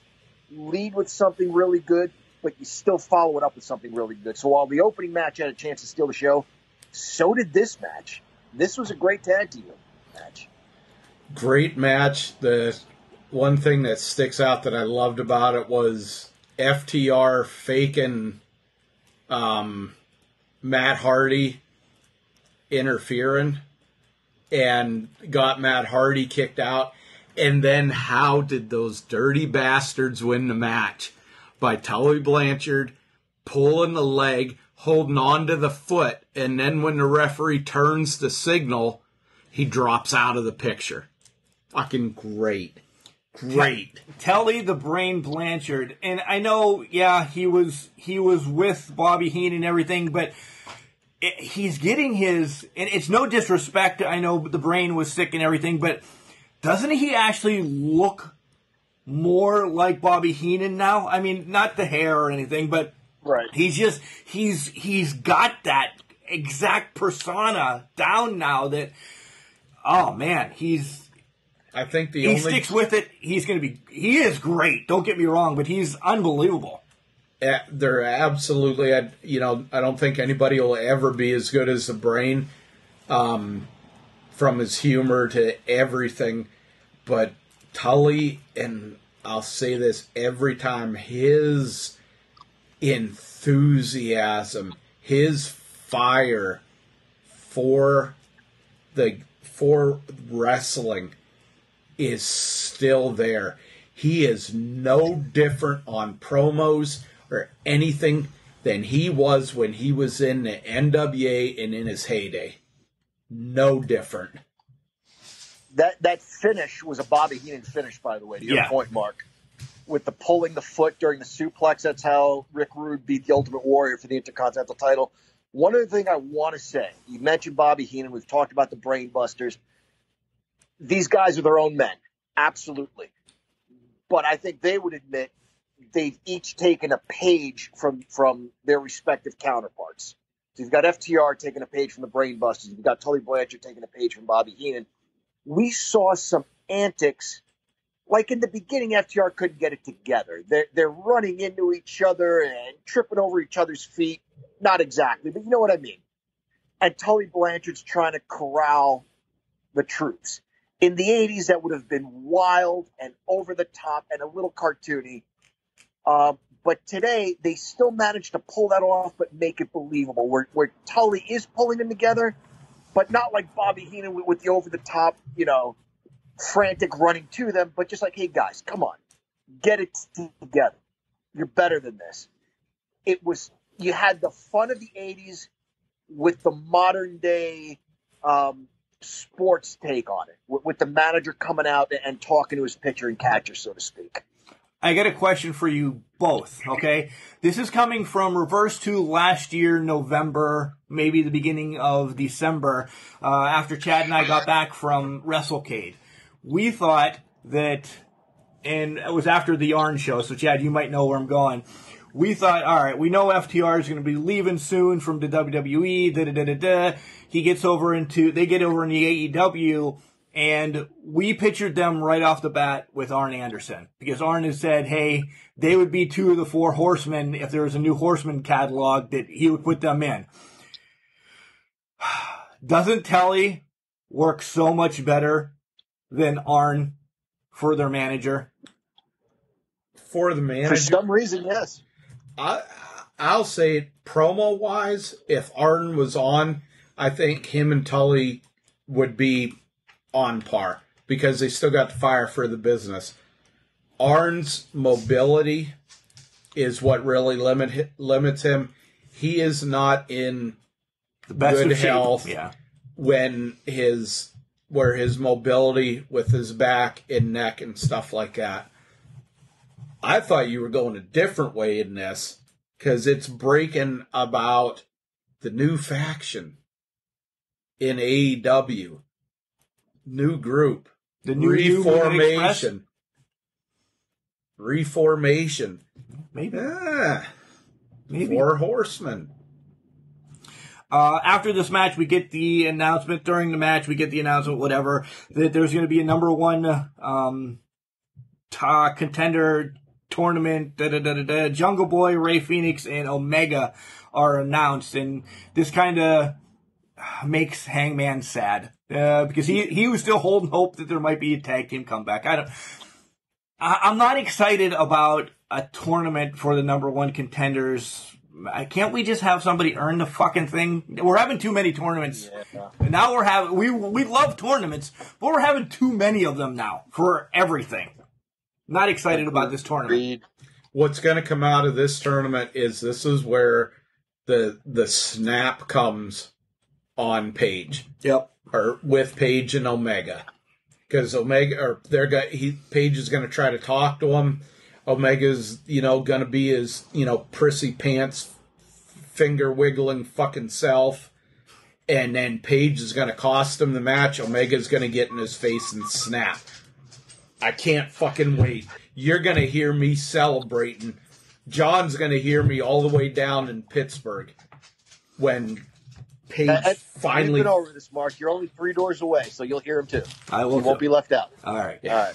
lead with something really good, but you still follow it up with something really good. So while the opening match had a chance to steal the show, so did this match. This was a great tag team match. Great match. The one thing that sticks out that I loved about it was FTR faking Matt Hardy interfering and got Matt Hardy kicked out. And then how did those dirty bastards win the match? By Tully Blanchard pulling the leg, holding on to the foot, and then when the referee turns the signal, he drops out of the picture. Fucking great. Great. Tully the Brain Blanchard. And I know, yeah, he was with Bobby Heenan and everything, but he's getting his, and it's no disrespect, I know the Brain was sick and everything, but doesn't he actually look more like Bobby Heenan now? I mean, not the hair or anything, but right. He's got that exact persona down now that, oh man, I think he sticks with it. He is great. Don't get me wrong, but he's unbelievable. They're absolutely, I don't think anybody will ever be as good as the Brain, from his humor to everything. But Tully, and I'll say this every time, his enthusiasm, his fire for wrestling is still there. He is no different on promos or anything than he was when he was in the NWA and in his heyday. No different. That finish was a Bobby Heenan finish, by the way, to your point, Mark. With the pulling the foot during the suplex, that's how Rick Rude beat the Ultimate Warrior for the Intercontinental title. One other thing I want to say, you mentioned Bobby Heenan, we've talked about the Brain Busters. These guys are their own men, absolutely. But I think they would admit they've each taken a page from their respective counterparts. So you've got FTR taking a page from the Brain Busters. You've got Tully Blanchard taking a page from Bobby Heenan. We saw some antics. Like in the beginning, FTR couldn't get it together. They're running into each other and tripping over each other's feet. Not exactly, but you know what I mean. And Tully Blanchard's trying to corral the troops. In the 80s, that would have been wild and over the top and a little cartoony. But today, they still managed to pull that off but make it believable, where Tully is pulling them together, but not like Bobby Heenan with the over-the-top, frantic running to them, but just like, hey, guys, come on. Get it together. You're better than this. You had the fun of the 80s with the modern-day sports take on it, with the manager coming out and talking to his pitcher and catcher, so to speak. I got a question for you both, okay? This is coming from Reverse 2 last year, November, maybe the beginning of December, after Chad and I got back from WrestleCade. We thought that, and it was after the Yarn show, so Chad, you might know where I'm going. We thought, all right, we know FTR is going to be leaving soon from the WWE, they get over in the AEW, and we pictured them right off the bat with Arn Anderson, because Arn has said, hey, they would be 2 of the 4 horsemen if there was a new horseman catalog that he would put them in. Doesn't Tully work so much better than Arn for their manager? For the manager? For some reason, yes. I'll say promo-wise, if Arn was on, I think him and Tully would be on par because they still got the fire for the business. Arn's mobility is what really limits him. He is not in the best good of health shape. Yeah. when his mobility with his back and neck and stuff like that. I thought you were going a different way in this because it's breaking about the new faction in AEW. New group. The new Reformation. Reformation. Maybe. Yeah. Maybe. 4 horsemen. After this match, we get the announcement. During the match, we get the announcement, whatever, that there's going to be a number 1 contender tournament. Jungle Boy, Rey Fenix, and Omega are announced. And this kind of makes Hangman sad. Because he was still holding hope that there might be a tag team comeback. I'm not excited about a tournament for the number 1 contenders. Can't we just have somebody earn the fucking thing? We're having too many tournaments. Yeah. Now we're having, we love tournaments, but we're having too many of them now for everything. Not excited about this tournament. What's going to come out of this tournament is this is where the snap comes on Paige. Yep. Or with Paige and Omega. Because Paige is going to try to talk to him. Omega's, going to be his, prissy pants, finger wiggling fucking self. And then Paige is going to cost him the match. Omega's going to get in his face and snap. I can't fucking wait. You're going to hear me celebrating. John's going to hear me all the way down in Pittsburgh when Paige finally... We've been over this, Mark. You're only 3 doors away, so you'll hear him too. I will. You won't be left out. All right. Yeah.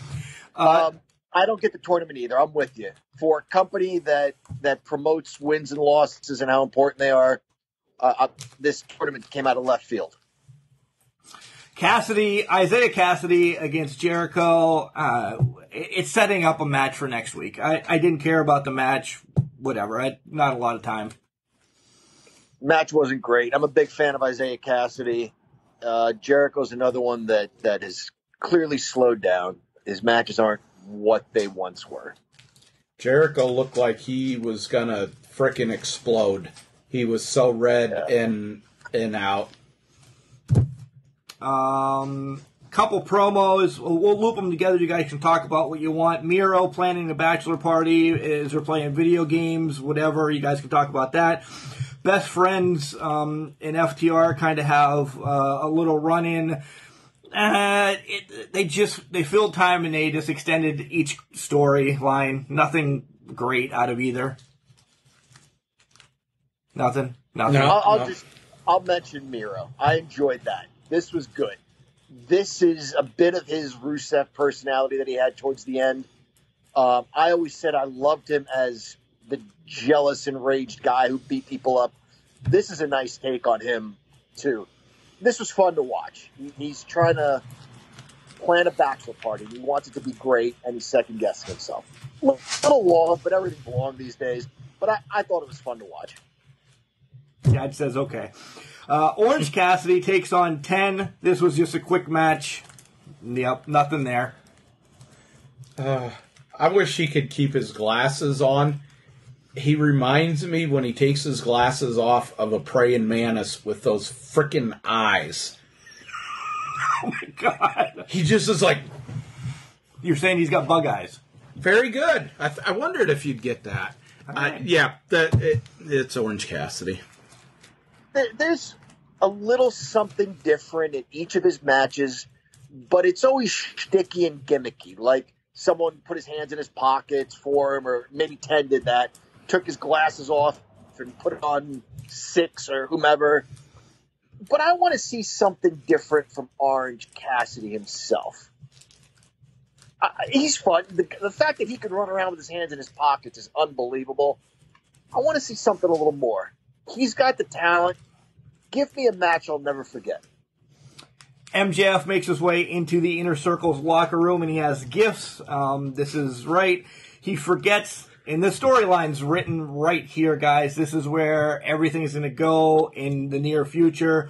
All right. I don't get the tournament either. I'm with you. For a company that promotes wins and losses and how important they are, this tournament came out of left field. Isaiah Cassidy against Jericho. It's setting up a match for next week. I didn't care about the match. Whatever. Not a lot of time. Match wasn't great. I'm a big fan of Isaiah Cassidy. Jericho's another one that has clearly slowed down. His matches aren't what they once were. Jericho looked like he was gonna frickin' explode. He was so red and out. Couple promos. We'll loop them together. You guys can talk about what you want. Miro planning a bachelor party. Is they're playing video games, whatever. You guys can talk about that. Best friends in FTR kind of have a little run-in. They filled time and they just extended each storyline. Nothing great out of either. Nothing. No. I'll mention Miro. I enjoyed that. This was good. This is a bit of his Rusev personality that he had towards the end. I always said I loved him as the jealous, enraged guy who beat people up. This is a nice take on him, too. This was fun to watch. He's trying to plan a bachelor party. He wants it to be great, and he's second-guessing himself. A little long, but everything's long these days. But I thought it was fun to watch. Dad says okay. Orange Cassidy takes on 10. This was just a quick match. Yep, nothing there. I wish he could keep his glasses on. He reminds me when he takes his glasses off of a praying mantis with those frickin' eyes. Oh my God. He just is like... You're saying he's got bug eyes. Very good. I wondered if you'd get that. Right. It's Orange Cassidy. There's a little something different in each of his matches, but it's always shticky and gimmicky. Like someone put his hands in his pockets for him, or maybe 10 did that, took his glasses off and put on 6 or whomever. But I want to see something different from Orange Cassidy himself. He's fun. The fact that he can run around with his hands in his pockets is unbelievable. I want to see something a little more. He's got the talent. Give me a match I'll never forget. MJF makes his way into the Inner Circle's locker room, and he has gifts. This is right. He forgets, and the storyline's written right here, guys. This is where everything is going to go in the near future.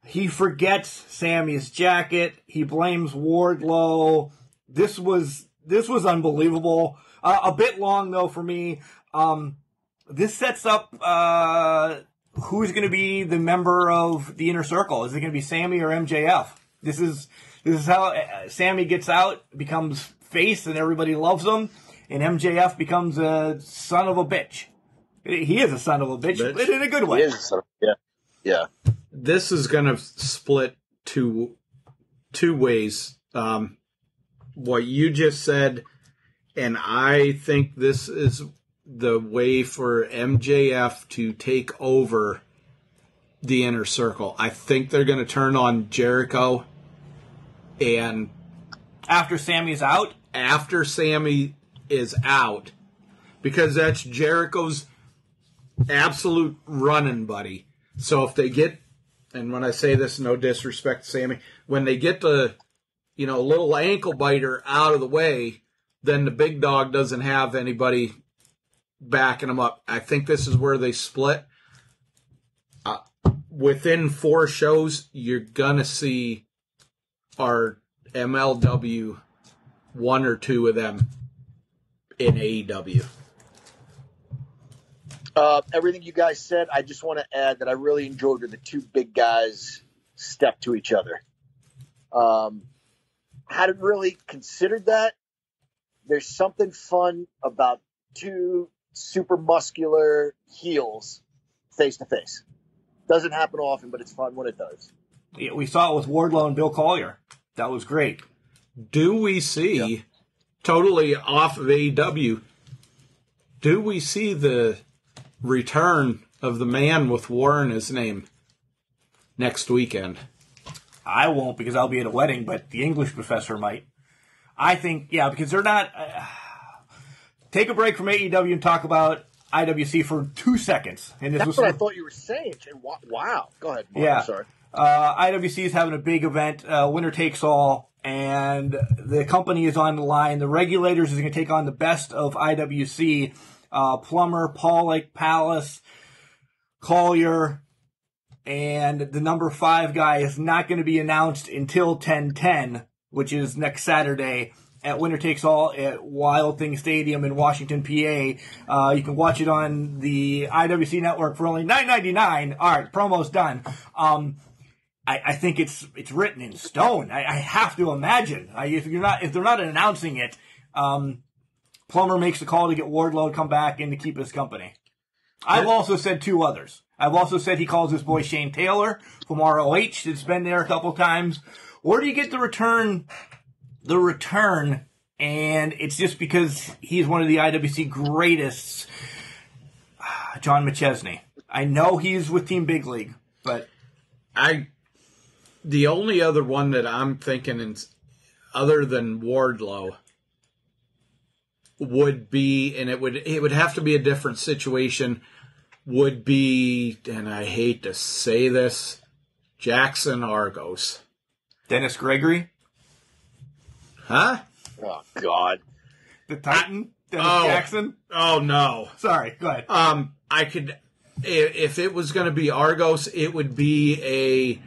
He forgets Sammy's jacket. He blames Wardlow. This was unbelievable. A bit long, though, for me. This sets up who's going to be the member of the Inner Circle. Is it going to be Sammy or MJF? This is how Sammy gets out, becomes face, and everybody loves him, and MJF becomes a son of a bitch. He is a son of a bitch, but in a good way. He is a son of a bitch. Yeah. This is going to split two ways. what you just said, and I think this is the way for MJF to take over the Inner Circle. I think they're going to turn on Jericho, and After Sammy's out? after Sammy is out, because that's Jericho's absolute running buddy. So if they get, and when I say this, no disrespect to Sammy, when they get the, little ankle biter out of the way, then the big dog doesn't have anybody backing him up. I think this is where they split. Within 4 shows, you're going to see our MLW, 1 or 2 of them in AEW. Everything you guys said, I just want to add that I really enjoyed when the 2 big guys stepped to each other. Hadn't really considered that. There's something fun about 2 super muscular heels face to face. Doesn't happen often, but it's fun when it does. Yeah, we saw it with Wardlow and Bill Collier. That was great. Do we see, totally off of AEW, do we see the return of the man with war in his name next weekend? I won't because I'll be at a wedding, but the English professor might. I think, because they're not... take a break from AEW and talk about IWC for 2 seconds. And this That's what I thought you were saying. Wow. Go ahead, Mark. Yeah. I'm sorry. IWC is having a big event, winner takes all, and the company is on the line. The Regulators is going to take on the best of IWC, Plummer, Pollock, Palace, Collier, and the number 5 guy is not going to be announced until 10/10, which is next Saturday at Winner Takes All at Wild Thing Stadium in Washington, PA. You can watch it on the IWC network for only $9.99. All right, promo's done. I think it's written in stone. I have to imagine if they're not announcing it, Plummer makes the call to get Wardlow to come back and to keep his company. I've also said 2 others. I've also said he calls his boy Shane Taylor from ROH. It's been there a couple times. Where do you get the return? And it's just because he's one of the IWC greatest, John McChesney. I know he's with Team Big League, but the only other one that I'm thinking, other than Wardlow, would be, and it would have to be a different situation, would be, and I hate to say this, Jackson Argos. Dennis Gregory? Huh? Oh, God. The Titan? Dennis Jackson? Oh, no. Sorry, go ahead. I could, if it was going to be Argos, it would be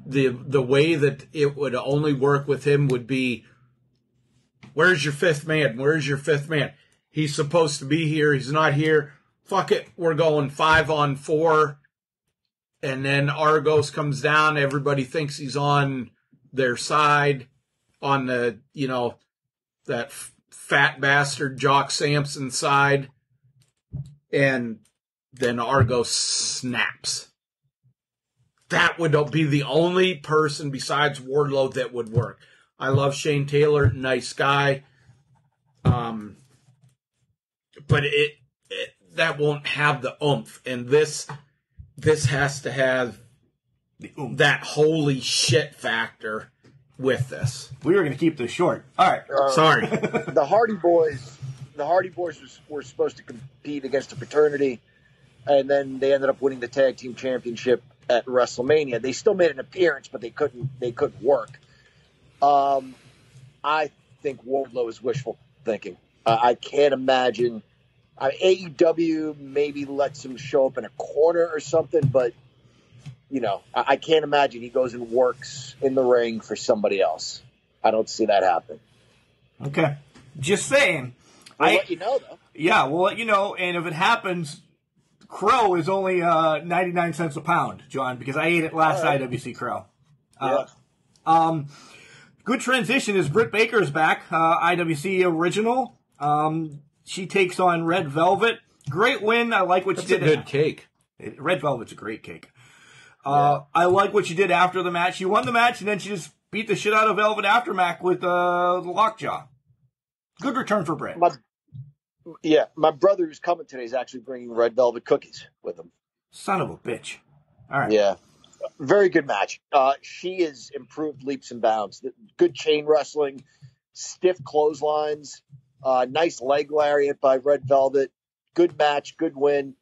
the way that it would only work with him would be, where's your 5th man? Where's your 5th man? He's supposed to be here. He's not here. Fuck it. We're going 5-on-4. And then Argos comes down. Everybody thinks he's on their side, on the, that fat bastard Jock Sampson side. And then Argos snaps. That would be the only person besides Wardlow that would work. I love Shane Taylor, nice guy. But that won't have the oomph. And this has to have that holy shit factor with this. We were going to keep this short. All right. Sorry. The Hardy Boys were supposed to compete against a fraternity, and then they ended up winning the tag team championship at WrestleMania. They still made an appearance, but they couldn't work. I think Wardlow is wishful thinking. I can't imagine. AEW maybe lets him show up in a corner or something, but I can't imagine he goes and works in the ring for somebody else. I don't see that happen. Okay. Just saying. We'll let you know, though. Yeah, we'll let you know. And if it happens, Crow is only 99 cents a pound, John, because I ate it last IWC Crow. Yeah. Good transition is Britt Baker's back, IWC original. She takes on Red Velvet. Great win. I like what she did. That's a good cake. Red Velvet's a great cake. I like what she did after the match. She won the match, and then she just beat the shit out of Velvet Aftermath with the lockjaw. Good return for Britt. My brother who's coming today is actually bringing red velvet cookies with him. Son of a bitch. All right. Yeah. Very good match. She is improved leaps and bounds. Good chain wrestling, stiff clotheslines, nice leg lariat by Red Velvet. Good match, good win.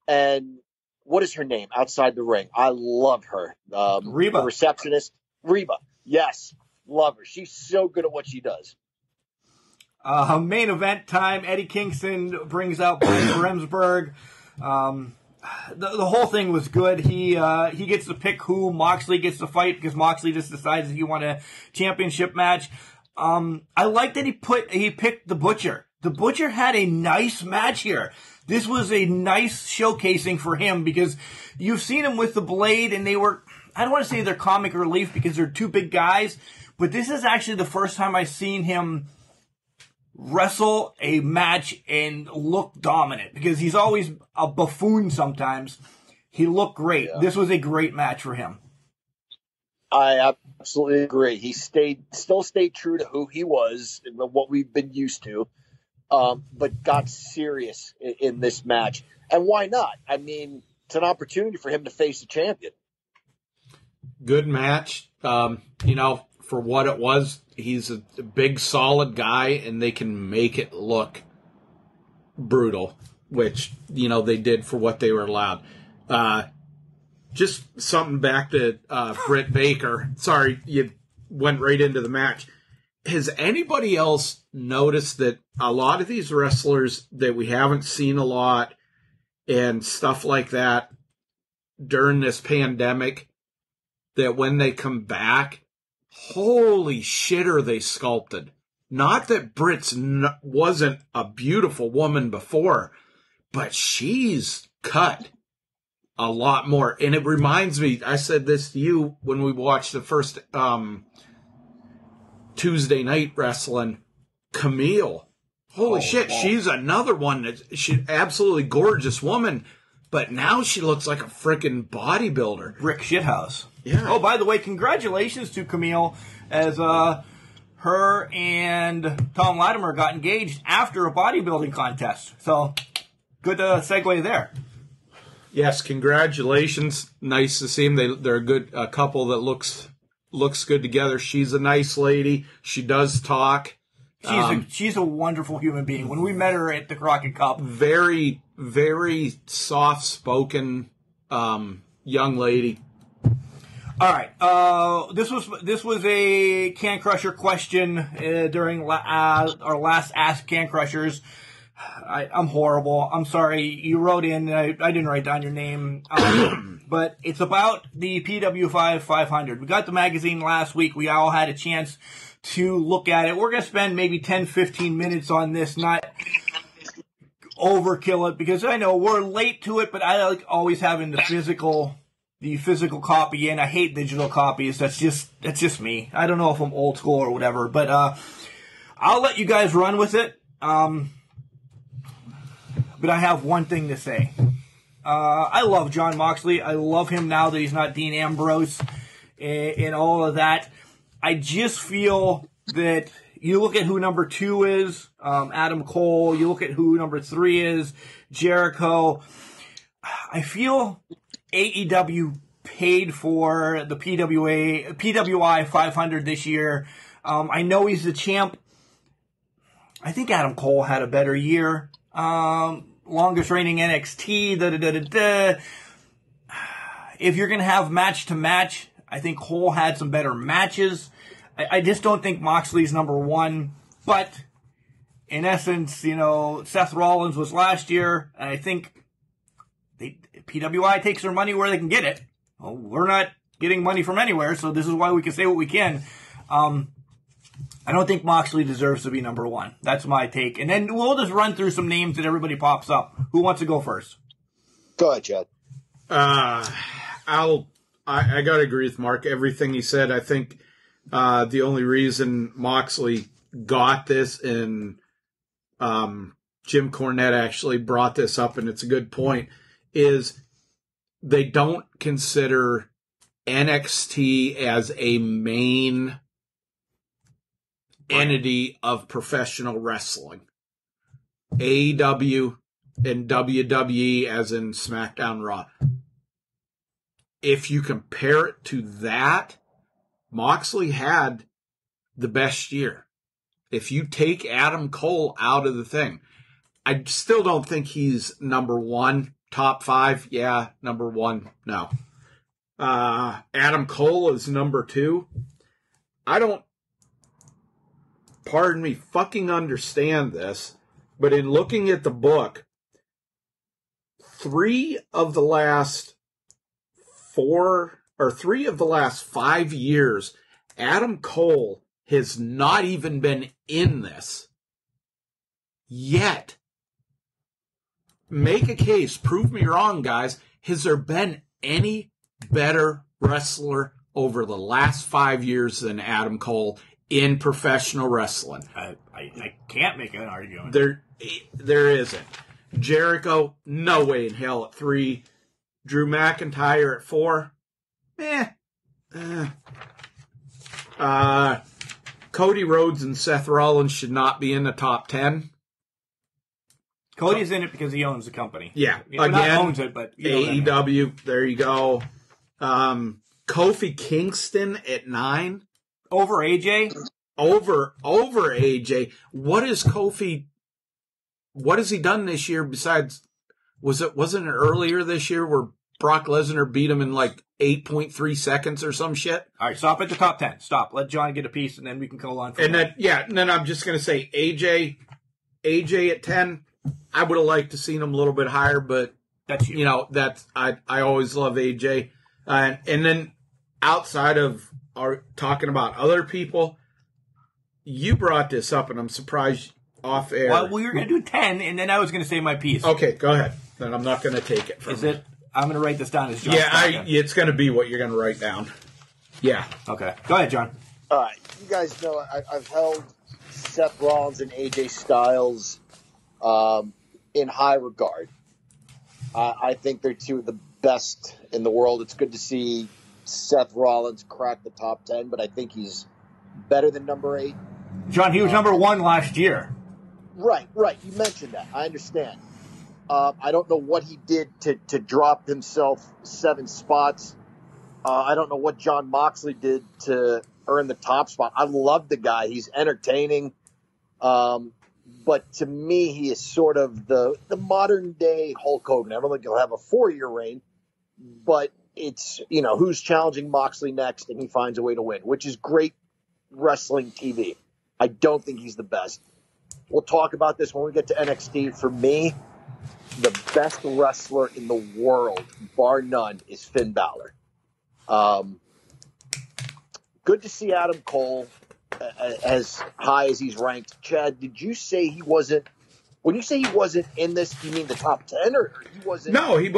And what is her name outside the ring? I love her. Reba. The receptionist. Reba. Yes. Love her. She's so good at what she does. Main event time. Eddie Kingston brings out Brian Bremsberg. The whole thing was good. He gets to pick who Moxley gets to fight because Moxley just decides he won a championship match. I like that he picked the Butcher. The Butcher had a nice match here. This was a nice showcasing for him because you've seen him with the Blade and they were, I don't want to say they're comic relief because they're two big guys, but this is actually the first time I've seen him wrestle a match and look dominant because he's always a buffoon sometimes. He looked great. Yeah. This was a great match for him. I absolutely agree. He still stayed true to who he was and what we've been used to, but got serious in this match. And why not? I mean, it's an opportunity for him to face the champion. Good match. For what it was, he's a big, solid guy, and they can make it look brutal, which, they did for what they were allowed. Just something back to Britt Baker. Sorry, you went right into the match. Has anybody else noticed that a lot of these wrestlers that we haven't seen a lot and stuff like that during this pandemic, that when they come back, holy shit, are they sculpted? Not that Britt's wasn't a beautiful woman before, but she's cut a lot more. And it reminds me, I said this to you when we watched the first Tuesday night wrestling, Camille. Holy shit, she's another one. She's absolutely gorgeous woman, but now she looks like a freaking bodybuilder. Rick Shithouse. Yeah. Oh, by the way, congratulations to Camille as her and Tom Latimer got engaged after a bodybuilding contest. So, good segue there. Yes, congratulations. Nice to see them. They're a couple that looks good together. She's a nice lady. She does talk. She's a wonderful human being. When we met her at the Crockett Cup, very, very soft-spoken young lady. All right. This was a Can Crusher question during our last Ask Can Crushers. I'm horrible. I'm sorry. You wrote in. I didn't write down your name. But it's about the PW5 500. We got the magazine last week. We all had a chance to look at it. We're going to spend maybe 10, 15 minutes on this, not overkill it, because I know we're late to it, but I like always having the physical copy in. I hate digital copies. That's just me. I don't know if I'm old school or whatever, but I'll let you guys run with it. But I have one thing to say. I love Jon Moxley. I love him now that he's not Dean Ambrose and all of that. I just feel that you look at who number 2 is, Adam Cole. You look at who number 3 is, Jericho. I feel AEW paid for the PWI 500 this year. I know he's the champ. I think Adam Cole had a better year. Longest reigning NXT. If you're going to have match to match, I think Cole had some better matches. I just don't think Moxley's number 1. But in essence, Seth Rollins was last year, and I think PWI takes their money where they can get it. Well, we're not getting money from anywhere, so this is why we can say what we can. I don't think Moxley deserves to be number 1. That's my take. And then we'll just run through some names that everybody pops up. Who wants to go first? Go ahead, Chad. I got to agree with Mark. Everything he said. I think the only reason Moxley got this, and Jim Cornette actually brought this up, and it's a good point, is they don't consider NXT as a main entity of professional wrestling. AEW and WWE as in SmackDown Raw. If you compare it to that, Moxley had the best year. If you take Adam Cole out of the thing, I still don't think he's number one. Top 5, yeah. Number 1, no. Adam Cole is number 2. I don't, pardon me, fucking understand this, but in looking at the book, 3 of the last 5 years, Adam Cole has not even been in this yet. Make a case. Prove me wrong, guys. Has there been any better wrestler over the last 5 years than Adam Cole in professional wrestling? I can't make an argument. There isn't. Jericho, no way in hell at 3. Drew McIntyre at 4. Cody Rhodes and Seth Rollins should not be in the top 10. Cody's in it because he owns the company. Yeah. Again, not owns it, but AEW, there you go. Kofi Kingston at 9. Over AJ? Over AJ. What has he done this year besides, wasn't it earlier this year where Brock Lesnar beat him in like 8.3 seconds or some shit? All right, stop at the top 10. Stop. Let John get a piece, and then we can go on. And then I'm just going to say AJ at 10. I would have liked to seen him a little bit higher, but that's I always love AJ. And then outside of our talking about other people, you brought this up, and I'm surprised off air. Well, we were going to do 10, and then I was going to say my piece. Okay, go ahead. Then I'm not going to take it. I'm going to write this down as John. Yeah, it's going to be what you're going to write down. Yeah. Okay. Go ahead, John. All right. You guys know I've held Seth Rollins and AJ Styles in high regard. I think they're two of the best in the world. It's good to see Seth Rollins crack the top 10, but I think he's better than number 8. John, he was number 1 last year. Right. You mentioned that. I understand. I don't know what he did to drop himself 7 spots. I don't know what Jon Moxley did to earn the top spot. I love the guy. He's entertaining. But to me, he is sort of the modern day Hulk Hogan. I don't think he'll have a 4-year reign, but it's, who's challenging Moxley next, and he finds a way to win, which is great wrestling TV. I don't think he's the best. We'll talk about this when we get to NXT. For me, the best wrestler in the world, bar none, is Finn Balor. Good to see Adam Cole as high as he's ranked. Chad, did you say he wasn't? When you say he wasn't in this, do you mean the top 10, or he wasn't? No, he.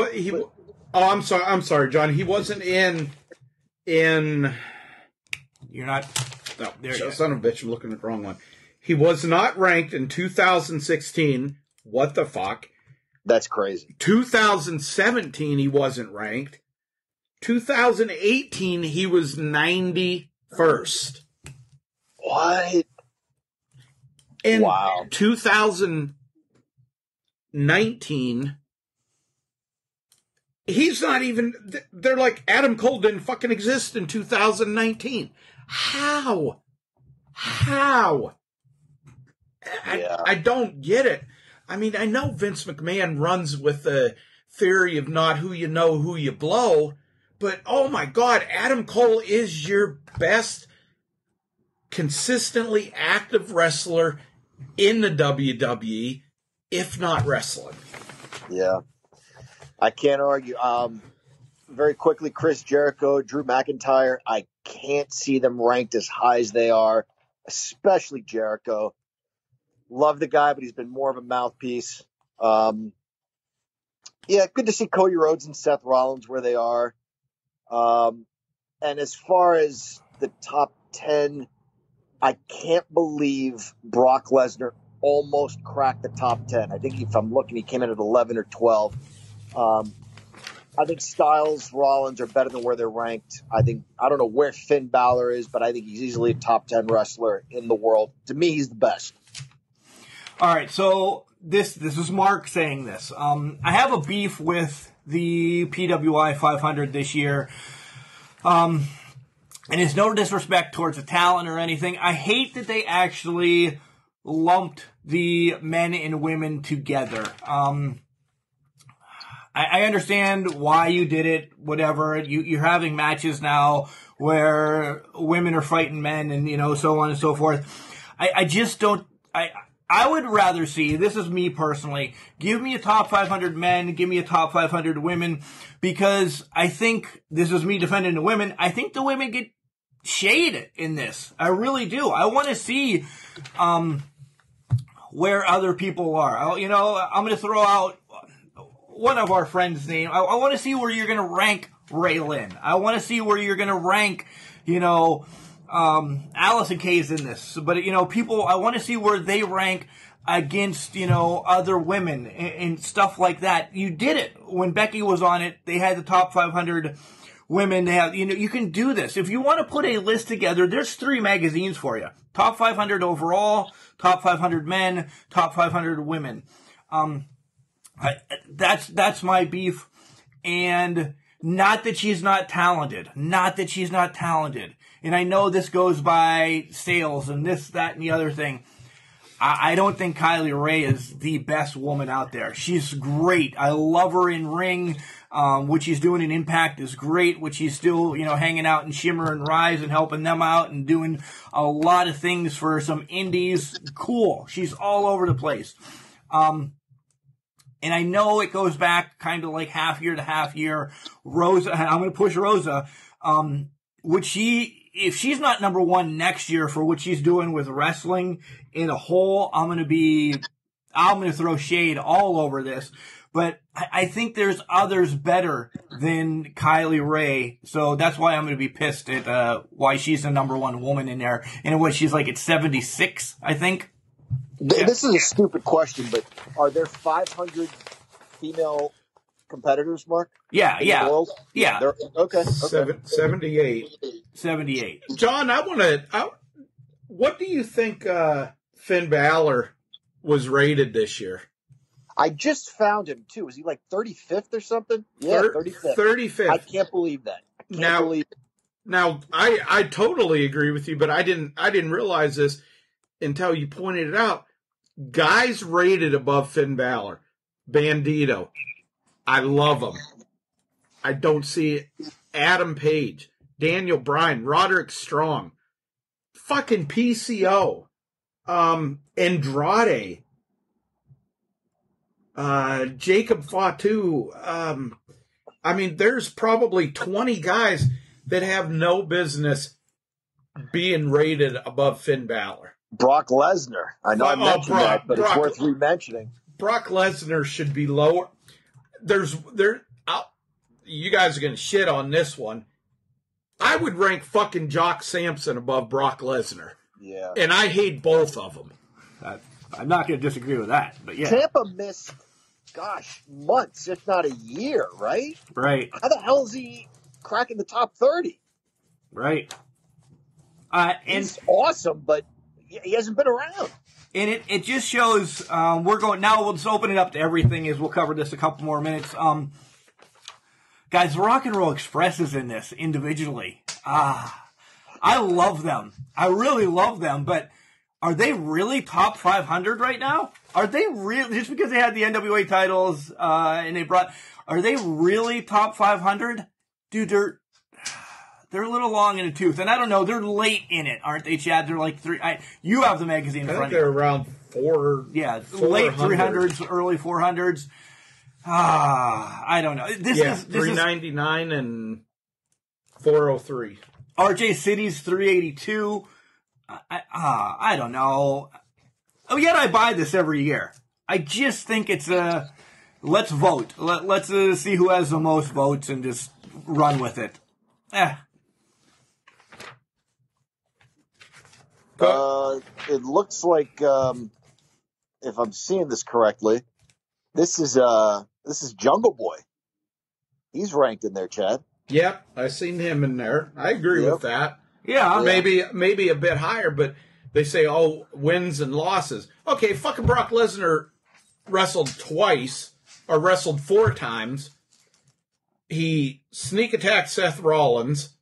Oh, I'm sorry, John. He wasn't in. You're not. No, son of a bitch. I'm looking at the wrong one. He was not ranked in 2016. What the fuck? That's crazy. 2017, he wasn't ranked. 2018, he was 91st. What? In wow. 2019, he's not even, they're like, Adam Cole didn't fucking exist in 2019. How? I don't get it. I mean, I know Vince McMahon runs with the theory of not who you know, who you blow, but oh my God, Adam Cole is your best consistently active wrestler in the WWE, if not wrestling. Yeah. I can't argue. Very quickly, Chris Jericho, Drew McIntyre, I can't see them ranked as high as they are, especially Jericho. Love the guy, but he's been more of a mouthpiece. Yeah, good to see Cody Rhodes and Seth Rollins where they are. And as far as the top 10, I can't believe Brock Lesnar almost cracked the top 10. I think if I'm looking, he came in at 11 or 12. I think Styles, Rollins are better than where they're ranked. I don't know where Finn Balor is, but I think he's easily a top 10 wrestler in the world. To me, he's the best. All right, so this is Mark saying this. I have a beef with the PWI 500 this year. And it's no disrespect towards the talent or anything. I hate that they actually lumped the men and women together. I understand why you did it, whatever. You're having matches now where women are fighting men and, so on and so forth. I just don't, I would rather see, this is me personally, give me a top 500 men, give me a top 500 women, because I think, this is me defending the women, I think the women get shade in this. I really do. I want to see where other people are. I'm going to throw out one of our friends' name. I want to see where you're going to rank Raylan. I want to see where you're going to rank, Allison Kay's in this. But, people, I want to see where they rank against, other women and stuff like that. You did it. When Becky was on it, they had the top 500 women. They have, you can do this. If you want to put a list together, there's 3 magazines for you. Top 500 overall, top 500 men, top 500 women. That's my beef. And not that she's not talented. And I know this goes by sales and this, that, and the other thing. I don't think Kylie Rae is the best woman out there. She's great. I love her in ring. What she's doing in Impact is great. What she's still, hanging out in Shimmer and Rise and helping them out and doing a lot of things for some indies. Cool. She's all over the place. And I know it goes back kind of like half year to half year. Rosa, I'm going to push Rosa. If she's not number 1 next year for what she's doing with wrestling in a whole, I'm going to throw shade all over this. But I think there's others better than Kylie Rae. So that's why I'm going to be pissed at, why she's the number 1 woman in there. And what she's like at 76, I think. This is a stupid question, but are there 500 female competitors, Mark? Yeah. Okay. 78. John, what do you think Finn Balor was rated this year? I just found him, too. Is he like 35th or something? Yeah, 35th. 35th. I can't believe that. Now, I totally agree with you, but I didn't realize this until you pointed it out. Guys rated above Finn Balor. Bandito. I love him. I don't see it. Adam Page. Daniel Bryan. Roderick Strong. Fucking PCO. Andrade. Jacob Fatu. There's probably 20 guys that have no business being rated above Finn Balor. Brock Lesnar. I know I mentioned that, but it's worth re-mentioning. Brock Lesnar should be lower. You guys are going to shit on this one. I would rank fucking Jock Sampson above Brock Lesnar. Yeah. And I hate both of them. I'm not going to disagree with that, but yeah. Ciampa missed, months, if not a year, right? Right. How the hell is he cracking the top 30? Right. He's awesome, but he hasn't been around. And it just shows, we'll just open it up to everything as we'll cover this a couple more minutes. Guys, Rock and Roll Express is in this individually. I love them. I really love them, but are they really top 500 right now? Are they really, just because they had the NWA titles, and are they really top 500? Dude, they're a little long in the tooth, and I don't know, they're late in it, aren't they, Chad? They're like you have the magazine in front of you. They're around 4. Yeah, late 300s, early 400s. I don't know. This is 399 and 403. RJ City's 382. I don't know. Oh, yet I buy this every year. I just think it's let's vote. Let's see who has the most votes and just run with it. It looks like, if I'm seeing this correctly, this is Jungle Boy. He's ranked in there, Chad. Yep, I seen him in there. I agree with that. Yeah. Maybe a bit higher, but they say, oh, wins and losses. Okay, fucking Brock Lesnar wrestled twice, or wrestled 4 times. He sneak attacked Seth Rollins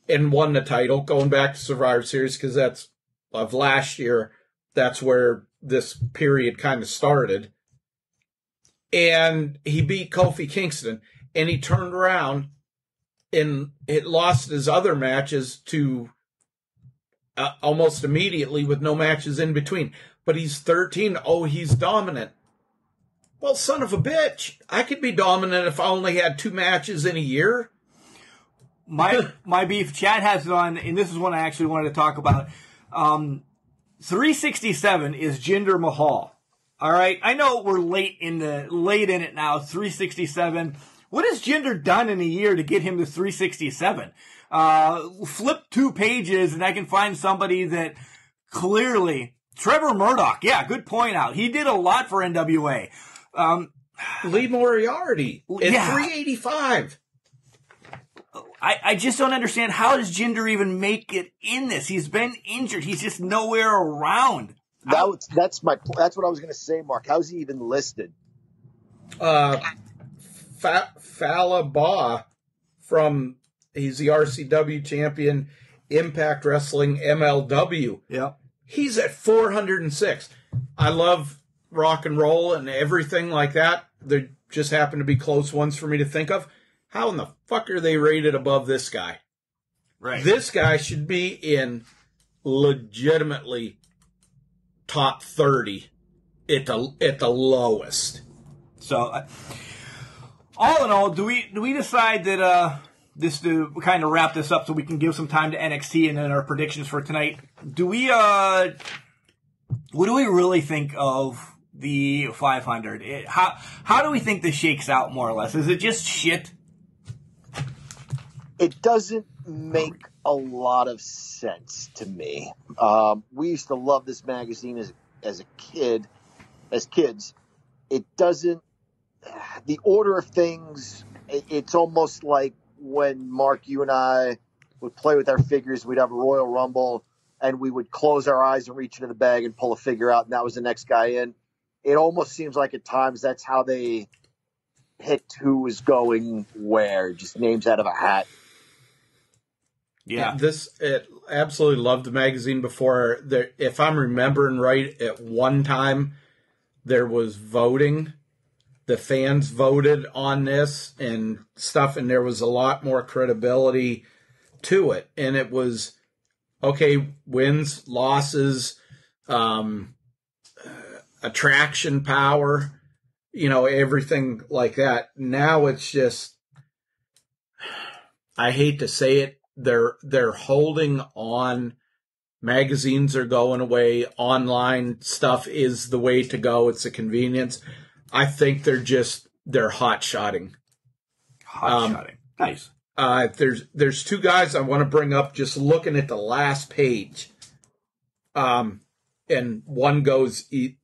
and won the title, going back to Survivor Series, because that's of last year. That's where this period kind of started. And he beat Kofi Kingston, and he turned around and it lost his other matches to almost immediately with no matches in between. But he's 13. Oh, he's dominant. Well, son of a bitch. I could be dominant if I only had 2 matches in a year. My beef, Chad has it on, and this is one I actually wanted to talk about. 367 is Jinder Mahal. All right, I know we're late in it now. 367. What has Jinder done in a year to get him to 367? Flip 2 pages, and I can find somebody that clearly Trevor Murdoch. Yeah, good point out. He did a lot for NWA. Lee Moriarty at 385. I just don't understand, how does Jinder even make it in this? He's been injured. He's just nowhere around. That's what I was going to say, Mark. How's he even listed? Falaba he's the RCW champion, Impact Wrestling MLW. Yeah. He's at 406. I love rock and roll and everything like that. There just happen to be close ones for me to think of. How in the fuck are they rated above this guy? Right. This guy should be in legitimately top 30 at the lowest. So, all in all, do we decide that this to kind of wrap this up so we can give some time to NXT and then our predictions for tonight? Do we what do we really think of the 500? How do we think this shakes out, more or less? Is it just shit? It doesn't make a lot of sense to me. We used to love this magazine as kids. It doesn't. The order of things. It's almost like when Mark, you and I would play with our figures. We'd have a Royal Rumble, and we would close our eyes and reach into the bag and pull a figure out, and that was the next guy in. It almost seems like at times that's how they picked who was going where, just names out of a hat. Yeah. Absolutely loved the magazine before. If I'm remembering right, at one time there was voting. The fans voted on this and stuff, and there was a lot more credibility to it. And it was, okay, wins, losses, attraction power, everything like that. Now it's just, I hate to say it, they're holding on. Magazines are going away. Online stuff is the way to go. It's a convenience. I think they're hot-shotting. Hot-shotting. Nice. There's 2 guys I want to bring up just looking at the last page. And one goes the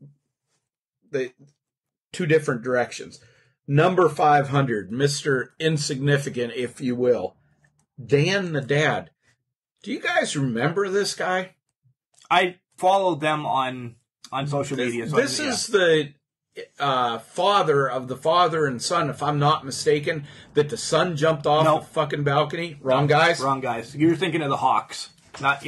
2 different directions. Number 500, Mr. Insignificant, if you will. Dan the Dad. Do you guys remember this guy? I followed them on social media. So this is the father of the father and son, if I'm not mistaken, that the son jumped off the fucking balcony. Wrong guys? Wrong guys. You're thinking of the Hawks. Not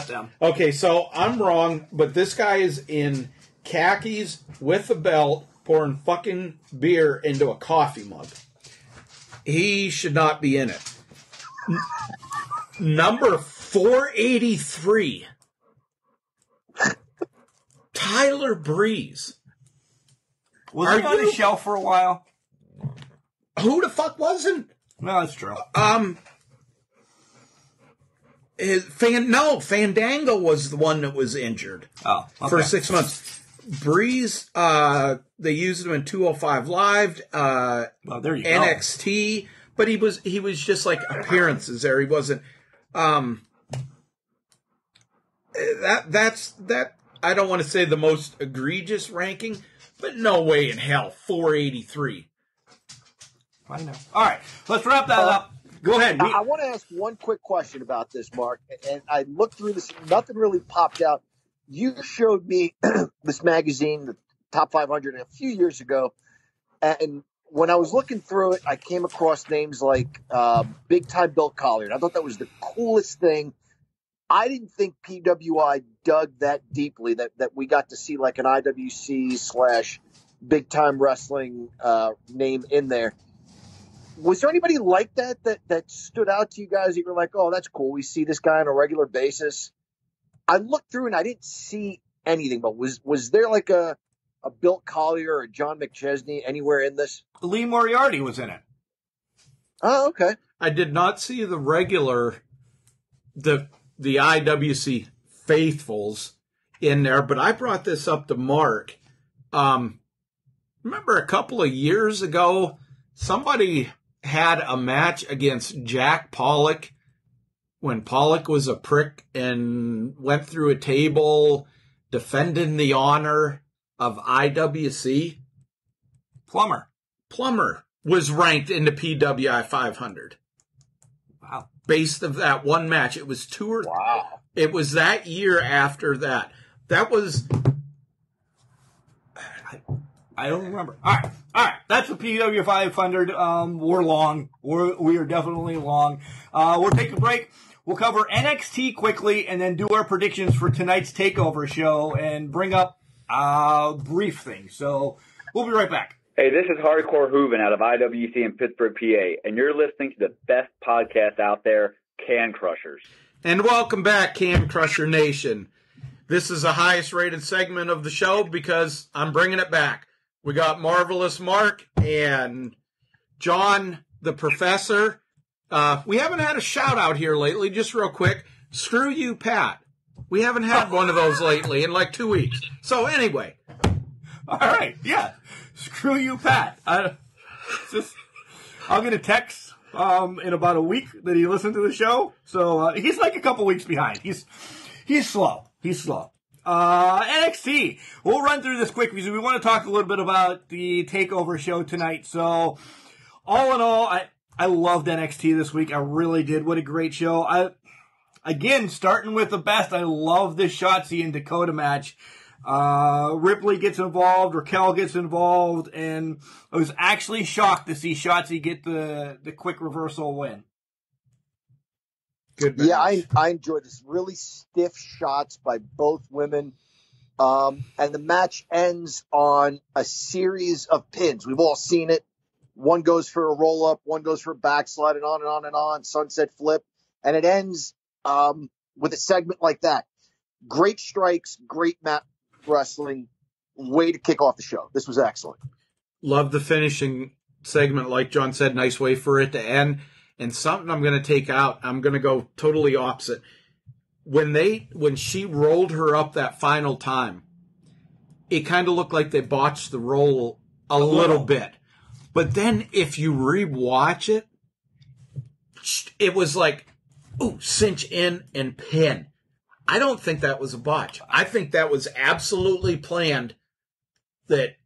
them. Okay, so I'm wrong, but this guy is in khakis with a belt pouring fucking beer into a coffee mug. He should not be in it. Number 483. Tyler Breeze. Was he on the shelf for a while? Who the fuck wasn't? No, that's true. Fandango was the one that was injured. Oh, okay. For 6 months. Breeze, they used him in 205 Live, well, there you NXT, go. But he was just like appearances there. He wasn't. That's I don't want to say the most egregious ranking, but no way in hell 483. I know. All right, let's wrap that up. Go ahead. I want to ask one quick question about this, Mark. And I looked through this. Nothing really popped out. You showed me this magazine, the Top 500, a few years ago. And when I was looking through it, I came across names like Big Time Bill Collier. And I thought that was the coolest thing. I didn't think PWI dug that deeply, that we got to see like an IWC / Big Time Wrestling name in there. Was there anybody like that stood out to you guys that you were like, oh, that's cool, we see this guy on a regular basis? I looked through and I didn't see anything, but was there like a Bill Collier or a John McChesney anywhere in this? Lee Moriarty was in it. Oh, okay. I did not see the regular, the IWC faithfuls in there, but I brought this up to Mark. Remember a couple of years ago, somebody had a match against Jack Pollock when Pollock was a prick and went through a table defending the honor of IWC. Plummer was ranked in the PWI 500. Wow. Based of that one match. It was Wow. It was that year after that. That was... I don't remember. All right. That's the PW 500. We're long. We are definitely long. We'll take a break. We'll cover NXT quickly and then do our predictions for tonight's TakeOver show and bring up brief things. So we'll be right back. Hey, this is Hardcore Hooven out of IWC in Pittsburgh, PA, and you're listening to the best podcast out there, Can Crushers. And welcome back, Can Crusher Nation. This is the highest rated segment of the show because I'm bringing it back. We got Marvelous Mark and John the Professor. We haven't had a shout out here lately, just real quick. Screw you, Pat. We haven't had one of those lately in like 2 weeks. So anyway. All right. Yeah. Screw you, Pat. I'll get a text in about a week that he listened to the show. So he's like a couple weeks behind. He's slow. He's slow. NXT. We'll run through this quick because we want to talk a little bit about the TakeOver show tonight. So, all in all, I loved NXT this week. I really did. What a great show. Again, starting with the best, I love this Shotzi and Dakota match. Ripley gets involved, Raquel gets involved, and I was actually shocked to see Shotzi get the quick reversal win. Good match. Yeah, I enjoyed this. Really stiff shots by both women. And the match ends on a series of pins. We've all seen it. One goes for a roll-up, one goes for a backslide, and on and on and on, sunset flip. And it ends with a segment like that. Great strikes, great mat wrestling. Way to kick off the show. This was excellent. Love the finishing segment, like John said, nice way for it to end. And something I'm going to take out, I'm going to go totally opposite. When she rolled her up that final time, it kind of looked like they botched the roll a little bit. But then if you rewatch it, it was like, ooh, cinch in and pin. I don't think that was a botch. I think that was absolutely planned, that,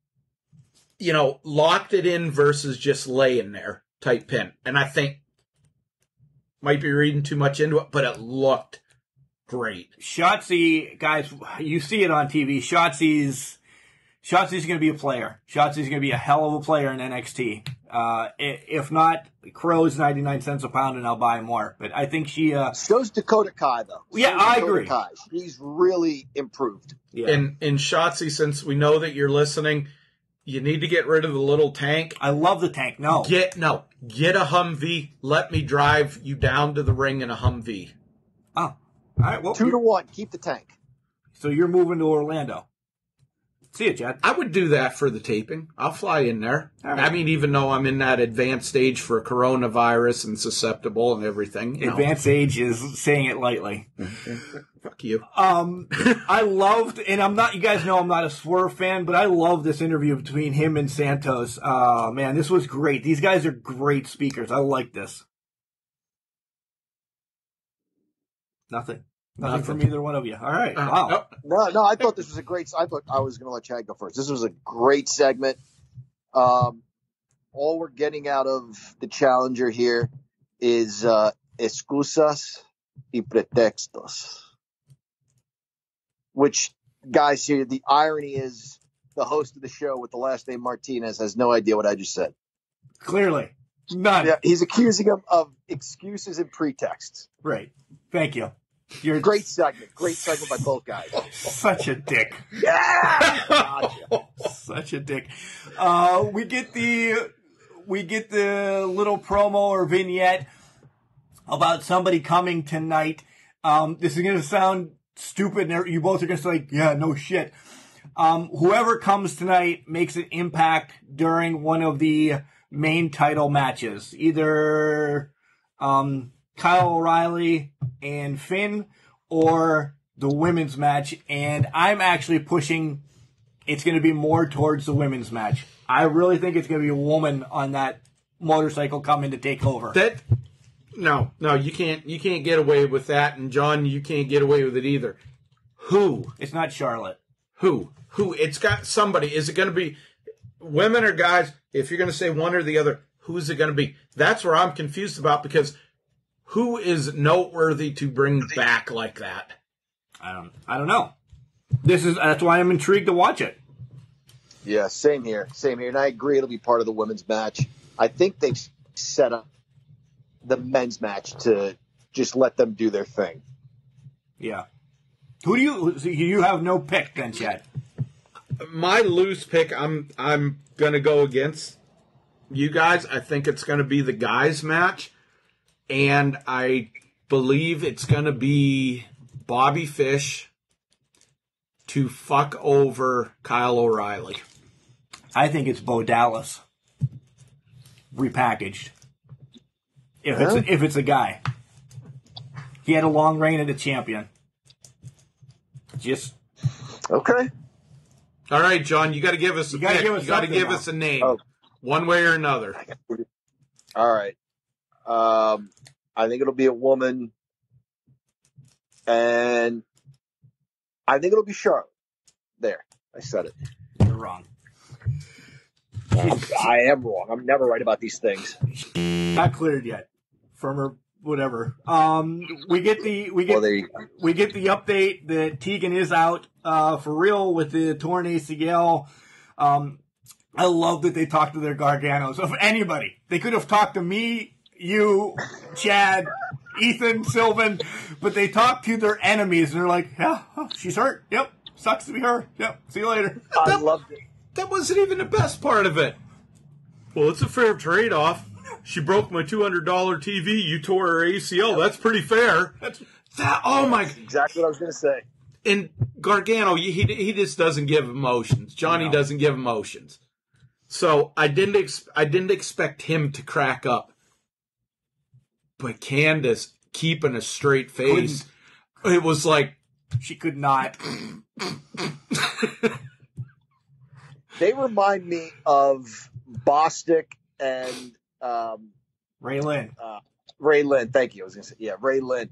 locked it in versus just laying there type pin. And I think, might be reading too much into it, but it looked great. Shotzi, guys, you see it on TV. Shotzi's going to be a player. Shotzi's going to be a hell of a player in NXT. If not, Crow's 99 cents a pound and I'll buy more. But I think she... So's Dakota Kai, though. Yeah, I agree. Kai. She's really improved. Yeah. And Shotzi, since we know that you're listening, you need to get rid of the little tank. I love the tank. Get a Humvee. Let me drive you down to the ring in a Humvee. Oh, all right. Well, 2-1. Keep the tank. So you're moving to Orlando. See you, Chad. I would do that for the taping. I'll fly in there. Right. I mean, even though I'm in that advanced stage for coronavirus and susceptible and everything. Advanced age is saying it lightly. Fuck you. I loved, and you guys know I'm not a Swerve fan, but I love this interview between him and Santos. Man, this was great. These guys are great speakers. I like this. Nothing from either one of you. All right. Wow. No, I thought this was a great... I thought I was going to let Chad go first. This was a great segment. all we're getting out of the challenger here is excusas y pretextos. Which, guys, here, the irony is the host of the show with the last name Martinez has no idea what I just said. Clearly. None. Yeah, he's accusing him of excuses and pretexts. Right. Thank you. You're Great segment. Great segment by both guys. such a dick. Yeah! Gotcha. Such a dick. We get the little promo or vignette about somebody coming tonight. This is going to sound stupid. And you both are going to say, yeah, no shit. Whoever comes tonight makes an impact during one of the main title matches. Either Kyle O'Reilly and Finn, or the women's match. And I'm actually pushing it's going to be more towards the women's match. I really think it's going to be a woman on that motorcycle coming to take over. No, you can't get away with that. And John, you can't get away with it either. Who? It's not Charlotte. Who? It's got somebody. Is it going to be women or guys? If you're going to say one or the other, who is it going to be? That's where I'm confused about, because who is noteworthy to bring back like that? I don't know. That's why I'm intrigued to watch it. Yeah, same here. And I agree it'll be part of the women's match. I think they've set up the men's match to just let them do their thing. Yeah. Who do you have no pick then, Chad? My loose pick, I'm going to go against you guys. I think it's going to be the guys match. And I believe it's going to be Bobby Fish to fuck over Kyle O'Reilly. I think it's Bo Dallas repackaged. If it's a guy, he had a long reign as a champion. Just okay. All right, John, you got to give us a pick. You got to give us a name, one way or another. All right. I think it'll be a woman, and I think it'll be Charlotte. There, I said it. You're wrong. I am wrong. I'm never right about these things. Not cleared yet from her. Whatever. We get the update that Tegan is out for real with the torn ACL. I love that they talked to their Garganos. Of anybody, they could have talked to me, you, Chad, Ethan, Sylvan, but they talked to their enemies, and they're like, "Yeah, she's hurt. Yep, sucks to be her. Yep, see you later." I loved it. That wasn't even the best part of it. Well, it's a fair trade-off. She broke my $200 TV. You tore her ACL. That's pretty fair. That's exactly what I was going to say. And Gargano, he just doesn't give emotions. Johnny doesn't give emotions. So I didn't expect him to crack up. But Candace keeping a straight face, it was like she could not. They remind me of Bostic and Ray Lynn. Ray Lynn, thank you. I was going to say, yeah, Ray Lynn.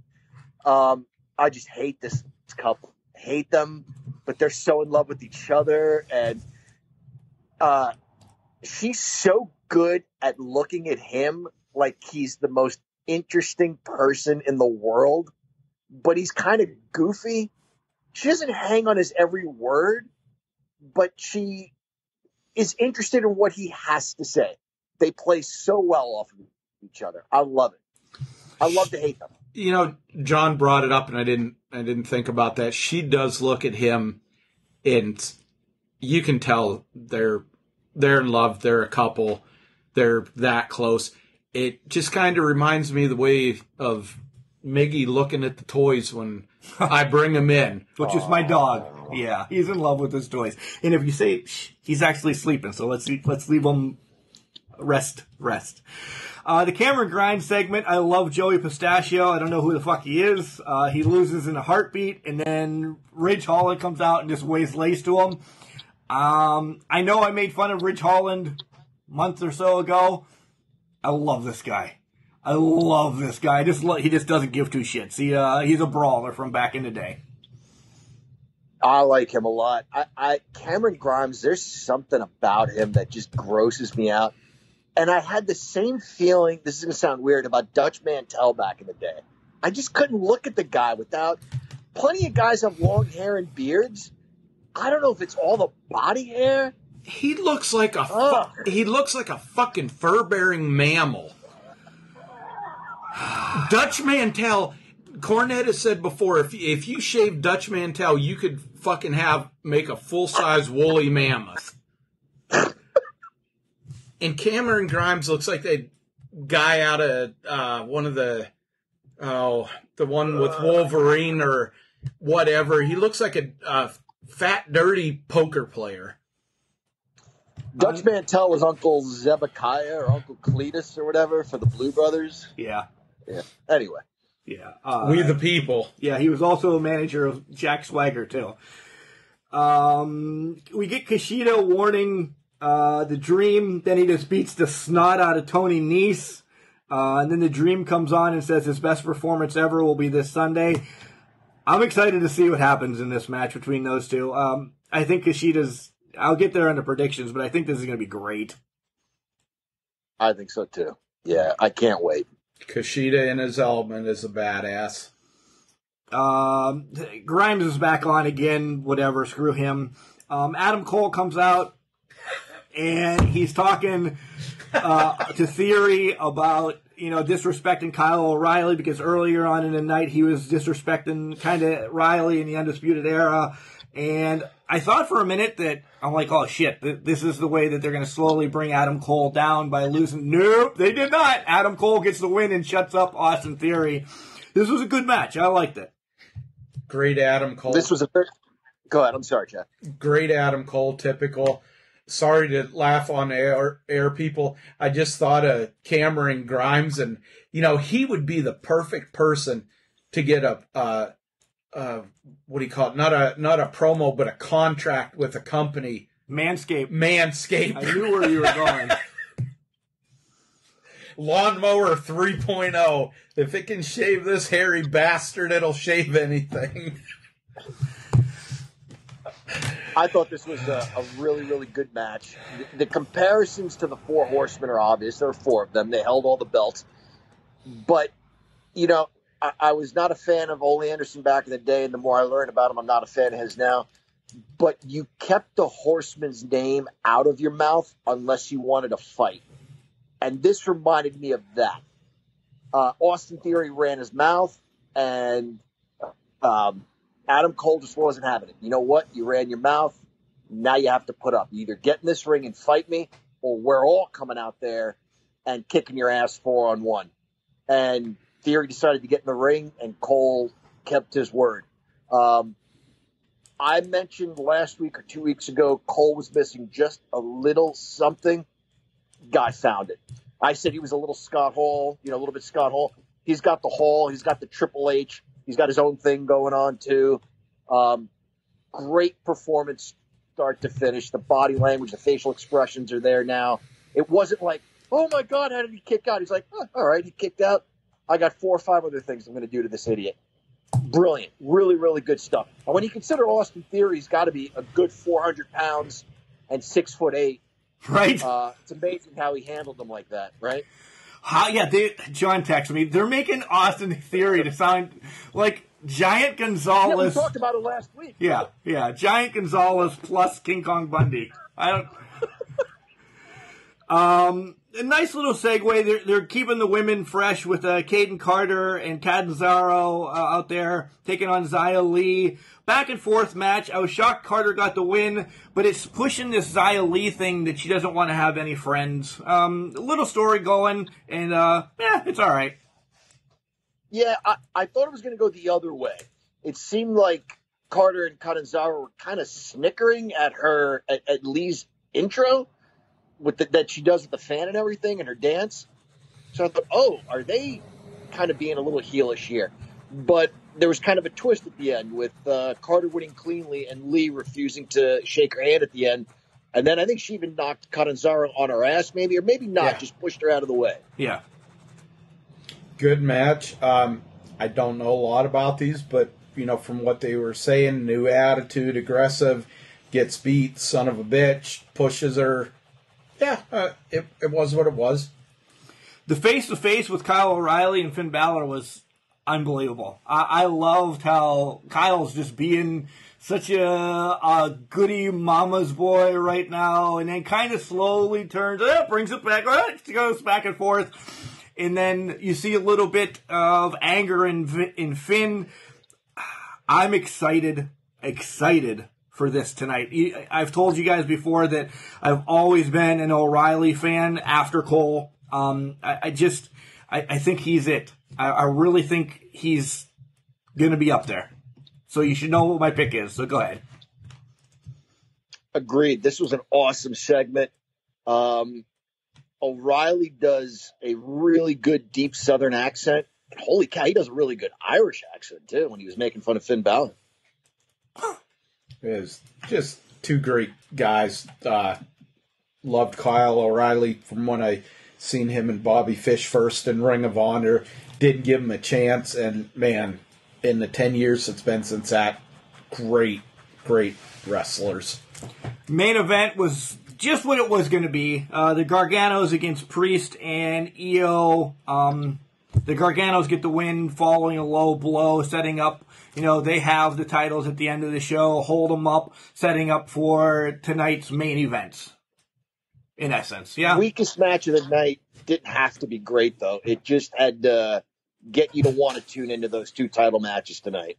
I just hate this couple. Hate them, but they're so in love with each other, and she's so good at looking at him like he's the most interesting person in the world, but he's kind of goofy. She doesn't hang on his every word, but she is interested in what he has to say. They play so well off of each other. I love it. I love to hate them. You know, John brought it up, and I didn't think about that. She does look at him, and you can tell they're in love. They're a couple. They're that close. It just kind of reminds me of the way of Miggy looking at the toys when I bring him in. Which is my dog. Yeah, he's in love with his toys. And if you say he's actually sleeping, so let's leave him rest. The Cameron Grimes segment, I love Joey Pistachio. I don't know who the fuck he is. He loses in a heartbeat, and then Ridge Holland comes out and just weighs lace to him. I know I made fun of Ridge Holland a month or so ago. I love this guy. He just doesn't give two shits. He's a brawler from back in the day. I like him a lot. Cameron Grimes, there's something about him that just grosses me out. And I had the same feeling, this is going to sound weird, about Dutch Mantel back in the day. I just couldn't look at the guy without, plenty of guys have long hair and beards. I don't know if it's all the body hair. He looks like a fucking fur-bearing mammal. Dutch Mantel, Cornette has said before, if you shave Dutch Mantel, you could fucking make a full-size woolly mammoth. And Cameron Grimes looks like a guy out of one of the one with Wolverine or whatever. He looks like a fat, dirty poker player. Dutch Mantel was Uncle Zebekiah or Uncle Cletus or whatever for the Blue Brothers. Yeah. Anyway. Yeah. We the people. Yeah, he was also a manager of Jack Swagger, too. We get Kushida warning the Dream, then he just beats the snot out of Tony Nese. And then the Dream comes on and says his best performance ever will be this Sunday. I'm excited to see what happens in this match between those two. I think Kushida's... I'll get there on the predictions, but I think this is going to be great. I think so, too. Yeah, I can't wait. Kushida in his element is a badass. Grimes is back on again. Whatever, screw him. Adam Cole comes out, and he's talking to Theory about, disrespecting Kyle O'Reilly, because earlier on in the night he was disrespecting kind of Riley in the Undisputed Era. And I thought for a minute that, I'm like, oh shit, this is the way that they're going to slowly bring Adam Cole down by losing. Nope, they did not. Adam Cole gets the win and shuts up Austin Theory. This was a good match. I liked it. Great Adam Cole. This was Go ahead. I'm sorry, Jeff. Great Adam Cole, typical. Sorry to laugh on air people. I just thought of Cameron Grimes, and, he would be the perfect person to get what do you call it? Not a promo, but a contract with a company. Manscaped. I knew where you were going. Lawnmower 3.0. If it can shave this hairy bastard, it'll shave anything. I thought this was a really, really good match. The comparisons to the Four Horsemen are obvious. There are four of them. They held all the belts. But, I was not a fan of Ole Anderson back in the day, and the more I learn about him, I'm not a fan of his now. But you kept the Horseman's name out of your mouth unless you wanted to fight. And this reminded me of that. Austin Theory ran his mouth, and Adam Cole just wasn't having it. You know what? You ran your mouth. Now you have to put up. You either get in this ring and fight me, or we're all coming out there and kicking your ass 4-on-1. And Theory decided to get in the ring, and Cole kept his word. I mentioned last week or 2 weeks ago, Cole was missing just a little something. Guy found it. I said he was a little Scott Hall, a little bit Scott Hall. He's got the Hall. He's got the Triple H. He's got his own thing going on, too. Great performance start to finish. The body language, the facial expressions are there now. It wasn't like, oh, my God, how did he kick out? He's like, oh, all right, he kicked out. I got 4 or 5 other things I'm going to do to this idiot. Brilliant. Really, really good stuff. And when you consider Austin Theory's got to be a good 400 pounds and 6'8", right? It's amazing how he handled them like that, right? John texted me. They're making Austin Theory to sound like Giant Gonzalez. Yeah, we talked about it last week. Yeah. Giant Gonzalez plus King Kong Bundy. A nice little segue. They're keeping the women fresh with Caden Carter and Catanzaro out there taking on Xia Li. Back and forth match. I was shocked Carter got the win, but it's pushing this Xia Li thing that she doesn't want to have any friends. A little story going, and it's all right. Yeah, I thought it was going to go the other way. It seemed like Carter and Catanzaro were kind of snickering at her at Li's intro. That she does with the fan and everything and her dance. So I thought, are they kind of being a little heelish here? But there was kind of a twist at the end with Carter winning cleanly and Li refusing to shake her hand at the end. And then I think she even knocked Catanzaro on her ass maybe, or maybe not, just pushed her out of the way. Yeah. Good match. I don't know a lot about these, but, from what they were saying, new attitude, aggressive, gets beat, son of a bitch, pushes her, Yeah, it was what it was. The face-to-face with Kyle O'Reilly and Finn Balor was unbelievable. I loved how Kyle's just being such a goody mama's boy right now, and then kind of slowly turns, brings it back, goes back and forth, and then you see a little bit of anger in Finn. I'm excited for this tonight. I've told you guys before that I've always been an O'Reilly fan after Cole. I think he's it. I really think he's going to be up there. So you should know what my pick is. So go ahead. Agreed. This was an awesome segment. O'Reilly does a really good deep Southern accent. And holy cow, he does a really good Irish accent, too, when he was making fun of Finn Balor. It was just two great guys. Loved Kyle O'Reilly from when I seen him and Bobby Fish first in Ring of Honor. Did give him a chance, and man, in the 10 years it's been since that, great wrestlers. Main event was just what it was going to be. The Garganos against Priest and EO. The Garganos get the win following a low blow, setting up, they have the titles at the end of the show, hold them up, setting up for tonight's main events. In essence, yeah. Weakest match of the night didn't have to be great, though. It just had to get you to want to tune into those two title matches tonight.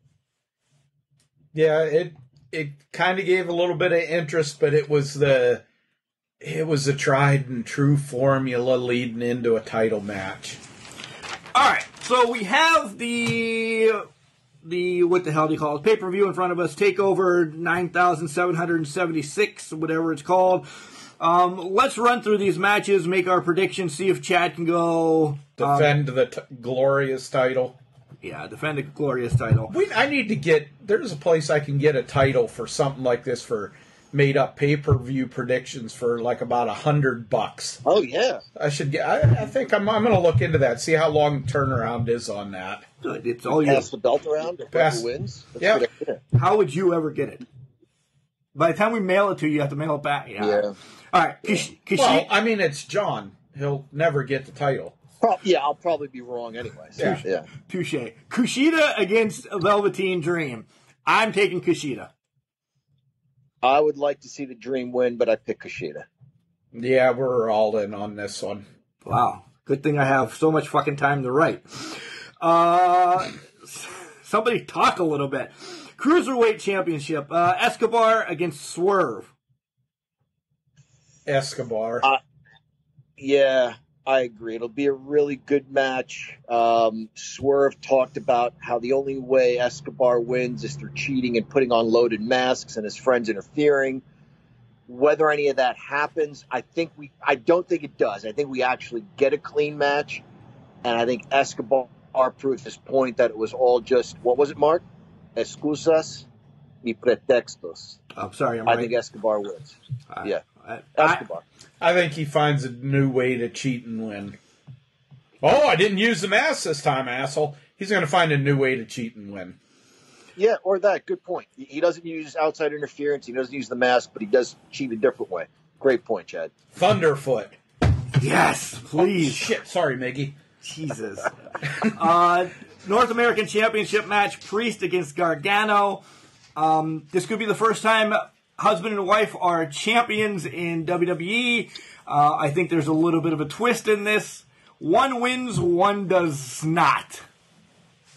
Yeah, it kind of gave a little bit of interest, but it was a tried and true formula leading into a title match. All right, so we have the what the hell do you call it? Pay-per-view in front of us. Takeover 9,776, whatever it's called. Let's run through these matches, make our predictions, see if Chad can go defend the glorious title. Yeah, defend the glorious title. I need to get. There's a place I can get a title for something like this for made up pay-per-view predictions for like about $100. Oh yeah, I should get. I think I'm going to look into that. See how long turnaround is on that. It's all you pass the belt around. Pass wins. Yeah. How would you ever get it? By the time we mail it to you, you have to mail it back. Yeah. All right. Well, I mean, it's John. He'll never get the title. I'll probably be wrong anyway. So, yeah. Touche. Kushida against Velveteen Dream. I'm taking Kushida. I would like to see the Dream win, but I pick Kushida. Yeah, we're all in on this one. Wow. Good thing I have so much fucking time to write. Somebody talk a little bit. Cruiserweight Championship. Escobar against Swerve. Escobar. Yeah, I agree. It'll be a really good match. Swerve talked about how the only way Escobar wins is through cheating and putting on loaded masks and his friends interfering. Whether any of that happens, I don't think it does. I think we actually get a clean match, and I think Escobar proves his point that it was all just, what was it, Mark? Excusas y pretextos. I'm sorry, I think Escobar wins. Yeah. Escobar. I think he finds a new way to cheat and win. Oh, I didn't use the mask this time, asshole. He's going to find a new way to cheat and win. Yeah, or that. Good point. He doesn't use outside interference. He doesn't use the mask, but he does cheat a different way. Great point, Chad. Thunderfoot. Yes, please. Oh, shit. Sorry, Miggy. Jesus. North American Championship match, Priest against Gargano. This could be the first time husband and wife are champions in WWE. I think there's a little bit of a twist in this. One wins, one does not.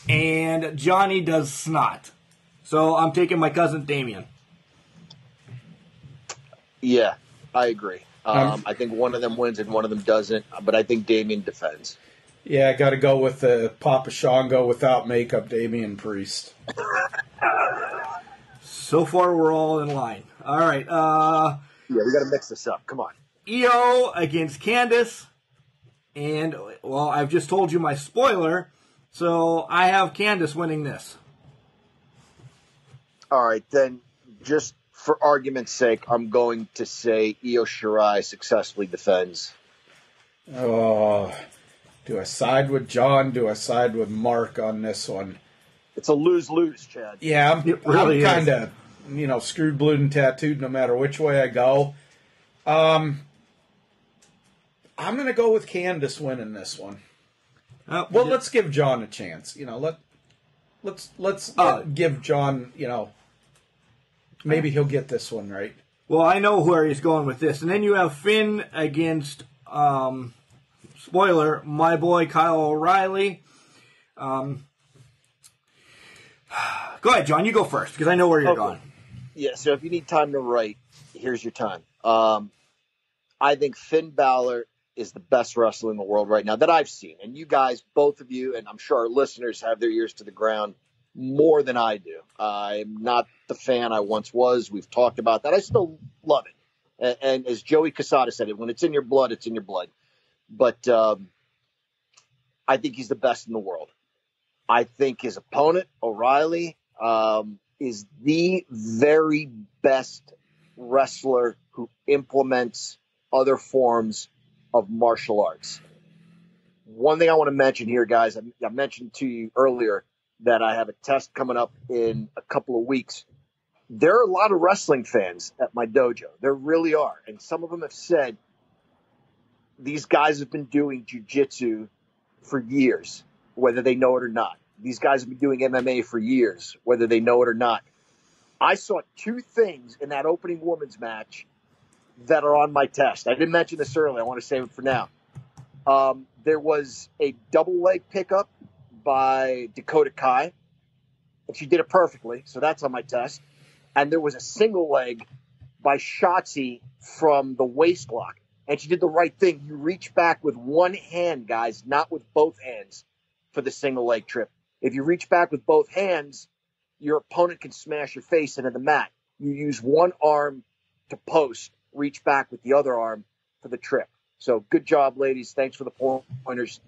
And Johnny does not. So I'm taking my cousin Damien. Yeah, I agree. I think one of them wins and one of them doesn't, but I think Damien defends. Yeah, I got to go with the Papa Shango without makeup, Damien Priest. So far, we're all in line. All right. Yeah, we got to mix this up. Come on. EO against Candice. And, well, I've just told you my spoiler, so I have Candice winning this. All right, then, just for argument's sake, I'm going to say Io Shirai successfully defends. Oh, do I side with John? Do I side with Mark on this one? It's a lose-lose, Chad. Yeah, I'm kind of, screwed, blued, and tattooed no matter which way I go. I'm going to go with Candace winning this one. Oh, well, let's give John a chance. Let's give John, maybe he'll get this one right. Well, I know where he's going with this. And then you have Finn against, spoiler, my boy Kyle O'Reilly. Go ahead, John. You go first, because I know where you're going. Yeah, so if you need time to write, here's your time. I think Finn Balor is the best wrestler in the world right now that I've seen. And you guys, both of you, and I'm sure our listeners have their ears to the ground more than I do. I'm not the fan I once was. We've talked about that. I still love it. And as Joey Casada said, when it's in your blood, it's in your blood. But I think he's the best in the world. I think his opponent, O'Reilly, is the very best wrestler who implements other forms of martial arts. One thing I want to mention here, guys, I mentioned to you earlier that I have a test coming up in a couple of weeks. There are a lot of wrestling fans at my dojo. There really are. And some of them have said these guys have been doing jiu-jitsu for years, whether they know it or not. These guys have been doing MMA for years, whether they know it or not. I saw two things in that opening women's match that are on my test. I didn't mention this earlier. I want to save it for now. There was a double leg pickup by Dakota Kai, and she did it perfectly, so that's on my test. And there was a single leg by Shotzi from the waist lock, and she did the right thing. You reach back with one hand, guys, not with both hands for the single leg trip. If you reach back with both hands, your opponent can smash your face into the mat. You use one arm to post, reach back with the other arm for the trip. So good job, ladies. Thanks for the pointers.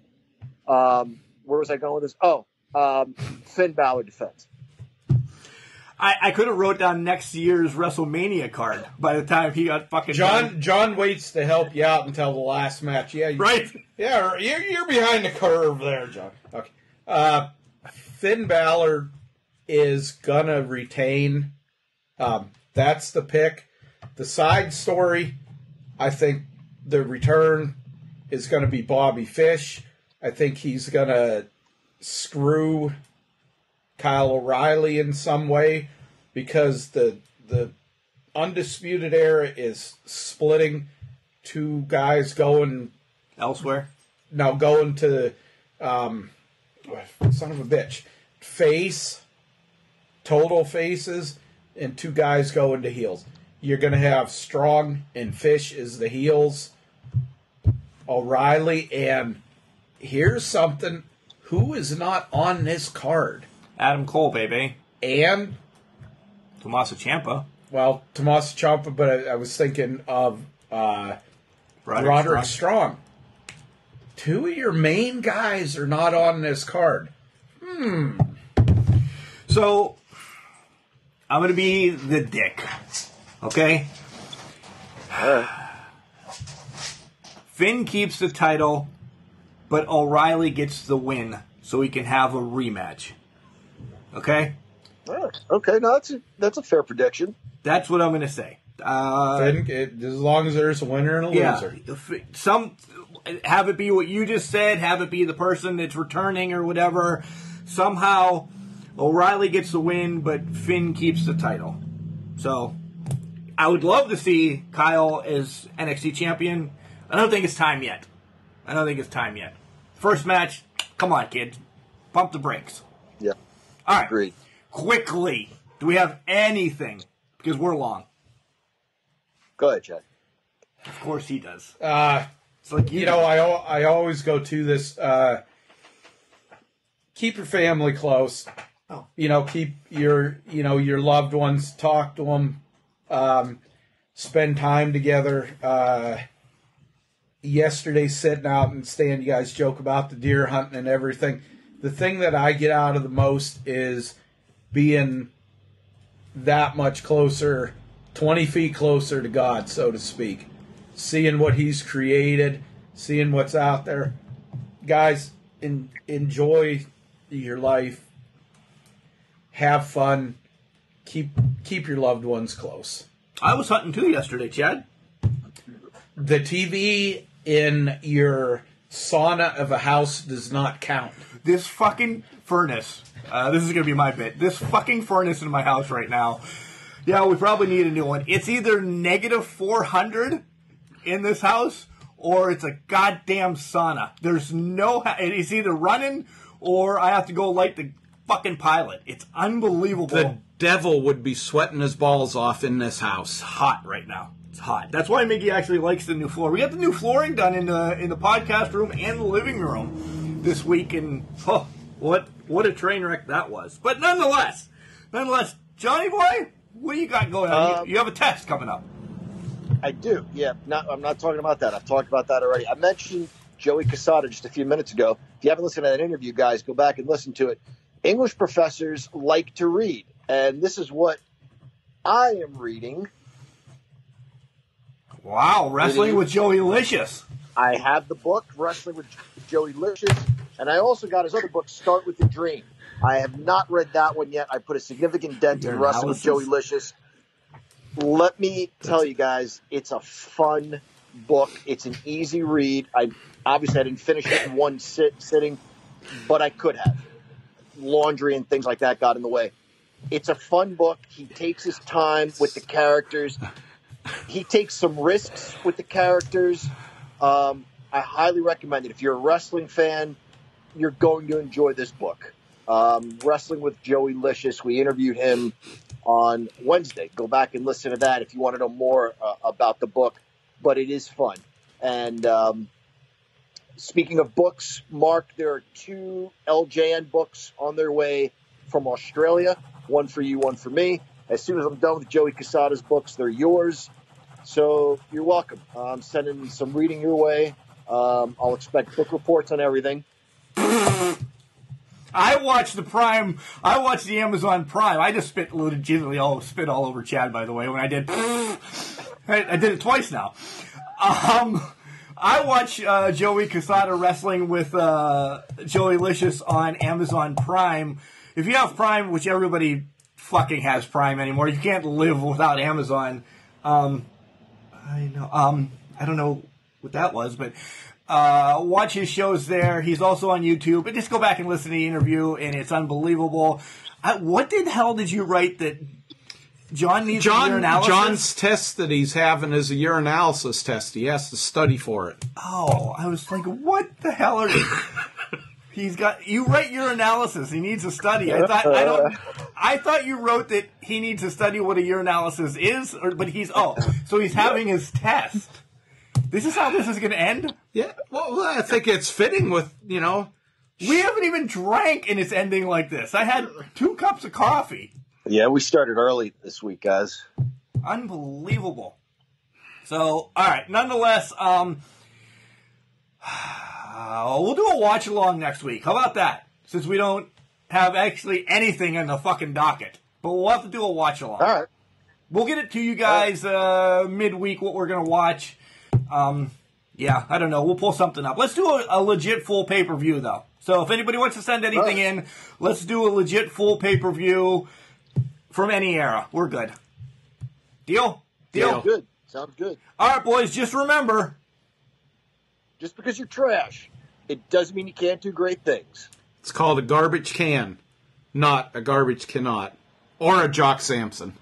Where was I going with this? Finn Balor defense. I could have wrote down next year's WrestleMania card by the time he got fucking John waits to help you out until the last match. Yeah, right. Yeah, you're behind the curve there, John. Okay. Finn Balor is gonna retain. That's the pick. The side story, I think the return is going to be Bobby Fish. I think he's going to screw Kyle O'Reilly in some way because the Undisputed Era is splitting. Two guys going elsewhere. No, going to son of a bitch. Total faces, and two guys going to heels. You're going to have Strong and Fish as the heels. O'Reilly, and here's something. Who is not on this card? Adam Cole, baby. And? Tommaso Ciampa. Well, Tommaso Ciampa, but I was thinking of Roderick Strong. Two of your main guys are not on this card. So, I'm going to be the dick. Okay? Finn keeps the title, but O'Reilly gets the win so he can have a rematch. Okay? Okay, no, that's a fair prediction. That's what I'm going to say. Finn, as long as there's a winner and a loser. Have it be what you just said, have it be the person that's returning or whatever. Somehow, O'Reilly gets the win, but Finn keeps the title. So, I would love to see Kyle as NXT champion. I don't think it's time yet. First match, come on, kids. Pump the brakes. Yeah. All right. Agreed. Quickly, do we have anything? Because we're long. Go ahead, Chad. Of course he does. It's like I always go to this. Keep your family close. Oh. Keep your loved ones. Talk to them. Spend time together. Yesterday, sitting out and stand, you guys joke about the deer hunting and everything. The thing that I get out of the most is being that much closer, 20 feet closer to God, so to speak. Seeing what He's created, seeing what's out there. Guys, enjoy your life. Have fun. Keep your loved ones close. I was hunting too yesterday, Chad. The TV in your sauna of a house does not count. This fucking furnace. This is going to be my bit. This fucking furnace in my house right now. Yeah, we probably need a new one. It's either negative 400 in this house, or it's a goddamn sauna. There's no... It's either running, or I have to go light the fucking pilot. It's unbelievable. The devil would be sweating his balls off in this house. Hot right now. It's hot. That's why Mickey actually likes the new floor. We got the new flooring done in the podcast room and the living room this week, and what a train wreck that was. But nonetheless, Johnny boy, what do you got going on? You have a test coming up. I do. Yeah. I'm not talking about that. I've talked about that already. I mentioned Joey Casada just a few minutes ago. If you haven't listened to that interview, guys, go back and listen to it. English professors like to read, and this is what I am reading. Wow, Wrestling with Joey Licious. I have the book, Wrestling with Joey Licious, and I also got his other book, Start with the Dream. I have not read that one yet. I put a significant dent in Wrestling with Joey Licious. Let me tell you guys, it's a fun book. It's an easy read. I didn't finish it in one sitting, but I could have. Laundry and things like that got in the way. It's a fun book. He takes his time with the characters. He takes some risks with the characters. I highly recommend it. If you're a wrestling fan, you're going to enjoy this book. Wrestling with Joey Licious. We interviewed him on Wednesday. Go back and listen to that if you want to know more about the book. But it is fun. And speaking of books, Mark, there are 2 LJN books on their way from Australia. One for you, one for me. As soon as I'm done with Joey Casada's books, they're yours. So you're welcome. I'm sending some reading your way. I'll expect book reports on everything. I watched the Amazon Prime. I just spit all over Chad, by the way, when I did. I did it twice now. I watch Joey Casada wrestling with Joey Licious on Amazon Prime. If you have Prime, which everybody fucking has Prime anymore, you can't live without Amazon. I don't know what that was, but watch his shows there. He's also on YouTube. But just go back and listen to the interview, and it's unbelievable. What the hell did you write that John needs a urinalysis? John's test that he's having is a urinalysis test. He has to study for it. Oh, I was like, what the hell are you... You write urinalysis. He needs to study. I thought you wrote that he needs to study what a urinalysis is, so he's having his test. This is how this is going to end? Yeah. Well, I think it's fitting with, We haven't even drank and it's ending like this. I had 2 cups of coffee. Yeah, we started early this week, guys. Unbelievable. So, all right. Nonetheless, we'll do a watch along next week. How about that? Since we don't have actually anything on the fucking docket, but we'll have to do a watch along. All right. We'll get it to you guys midweek. What we're gonna watch. Yeah, I don't know. We'll pull something up. Let's do a legit full pay-per-view though. So if anybody wants to send anything in, let's do a legit full pay-per-view from any era. We're good. Deal? Sounds good. Sounds good. All right, boys. Just remember. Just because you're trash, it doesn't mean you can't do great things. It's called a garbage can, not a garbage cannot. Or a Jock Sampson.